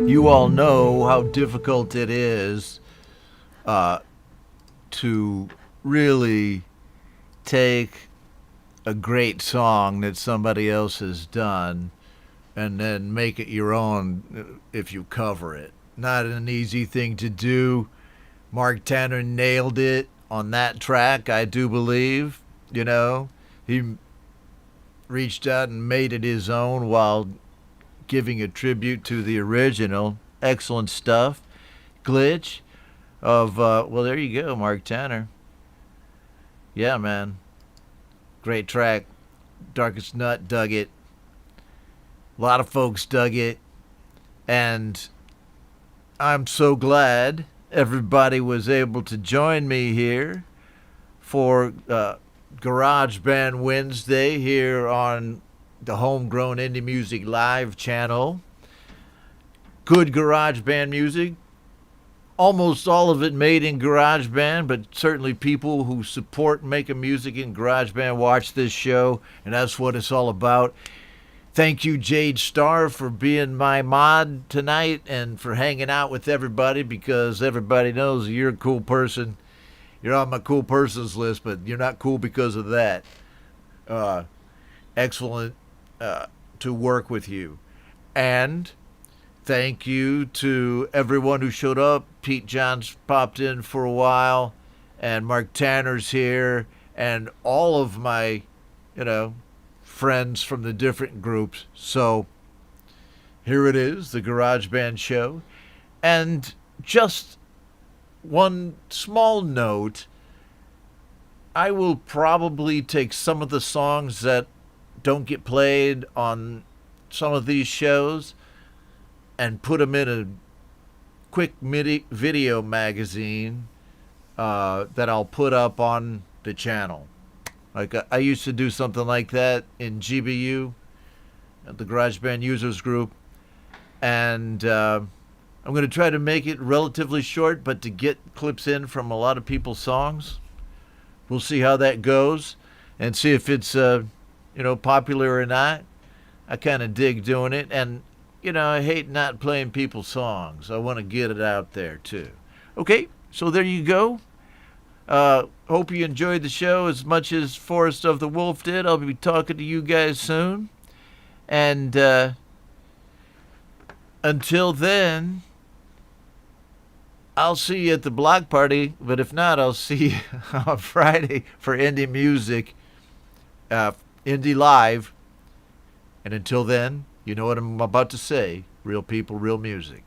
You all know how difficult it is to really take a great song that somebody else has done and then make it your own if you cover it. Not an easy thing to do. Mark Tanner nailed it on that track, I do believe. You know, he reached out and made it his own while giving a tribute to the original. Excellent stuff. Glitch of, well, there you go, Mark Tanner. Yeah, man. Great track. Darkest Nut dug it. A lot of folks dug it. And I'm so glad everybody was able to join me here for GarageBand Wednesday here on the Homegrown Indie Music Live channel. Good GarageBand music. Almost all of it made in GarageBand, but certainly people who support making music in GarageBand watch this show, and that's what it's all about. Thank you, Jade Starr, for being my mod tonight and for hanging out with everybody, because everybody knows you're a cool person. You're on my cool persons list, but you're not cool because of that. Excellent to work with you. And thank you to everyone who showed up. Pete Johns popped in for a while, and Mark Tanner's here, and all of my, friends from the different groups. So here it is, the GarageBand show. And just one small note, I will probably take some of the songs that don't get played on some of these shows and put them in a quick video magazine that I'll put up on the channel. Like I used to do something like that in GBU, at the GarageBand Users Group, and I'm going to try to make it relatively short, but to get clips in from a lot of people's songs. We'll see how that goes and see if it's popular or not. I kind of dig doing it, and I hate not playing people's songs. I want to get it out there too. Okay, so there you go. Hope you enjoyed the show as much as Forrest of the Wolf did. I'll be talking to you guys soon. And until then, I'll see you at the block party. But if not, I'll see you on Friday for Indie Music, Indie Live. And until then, you know what I'm about to say. Real people, real music.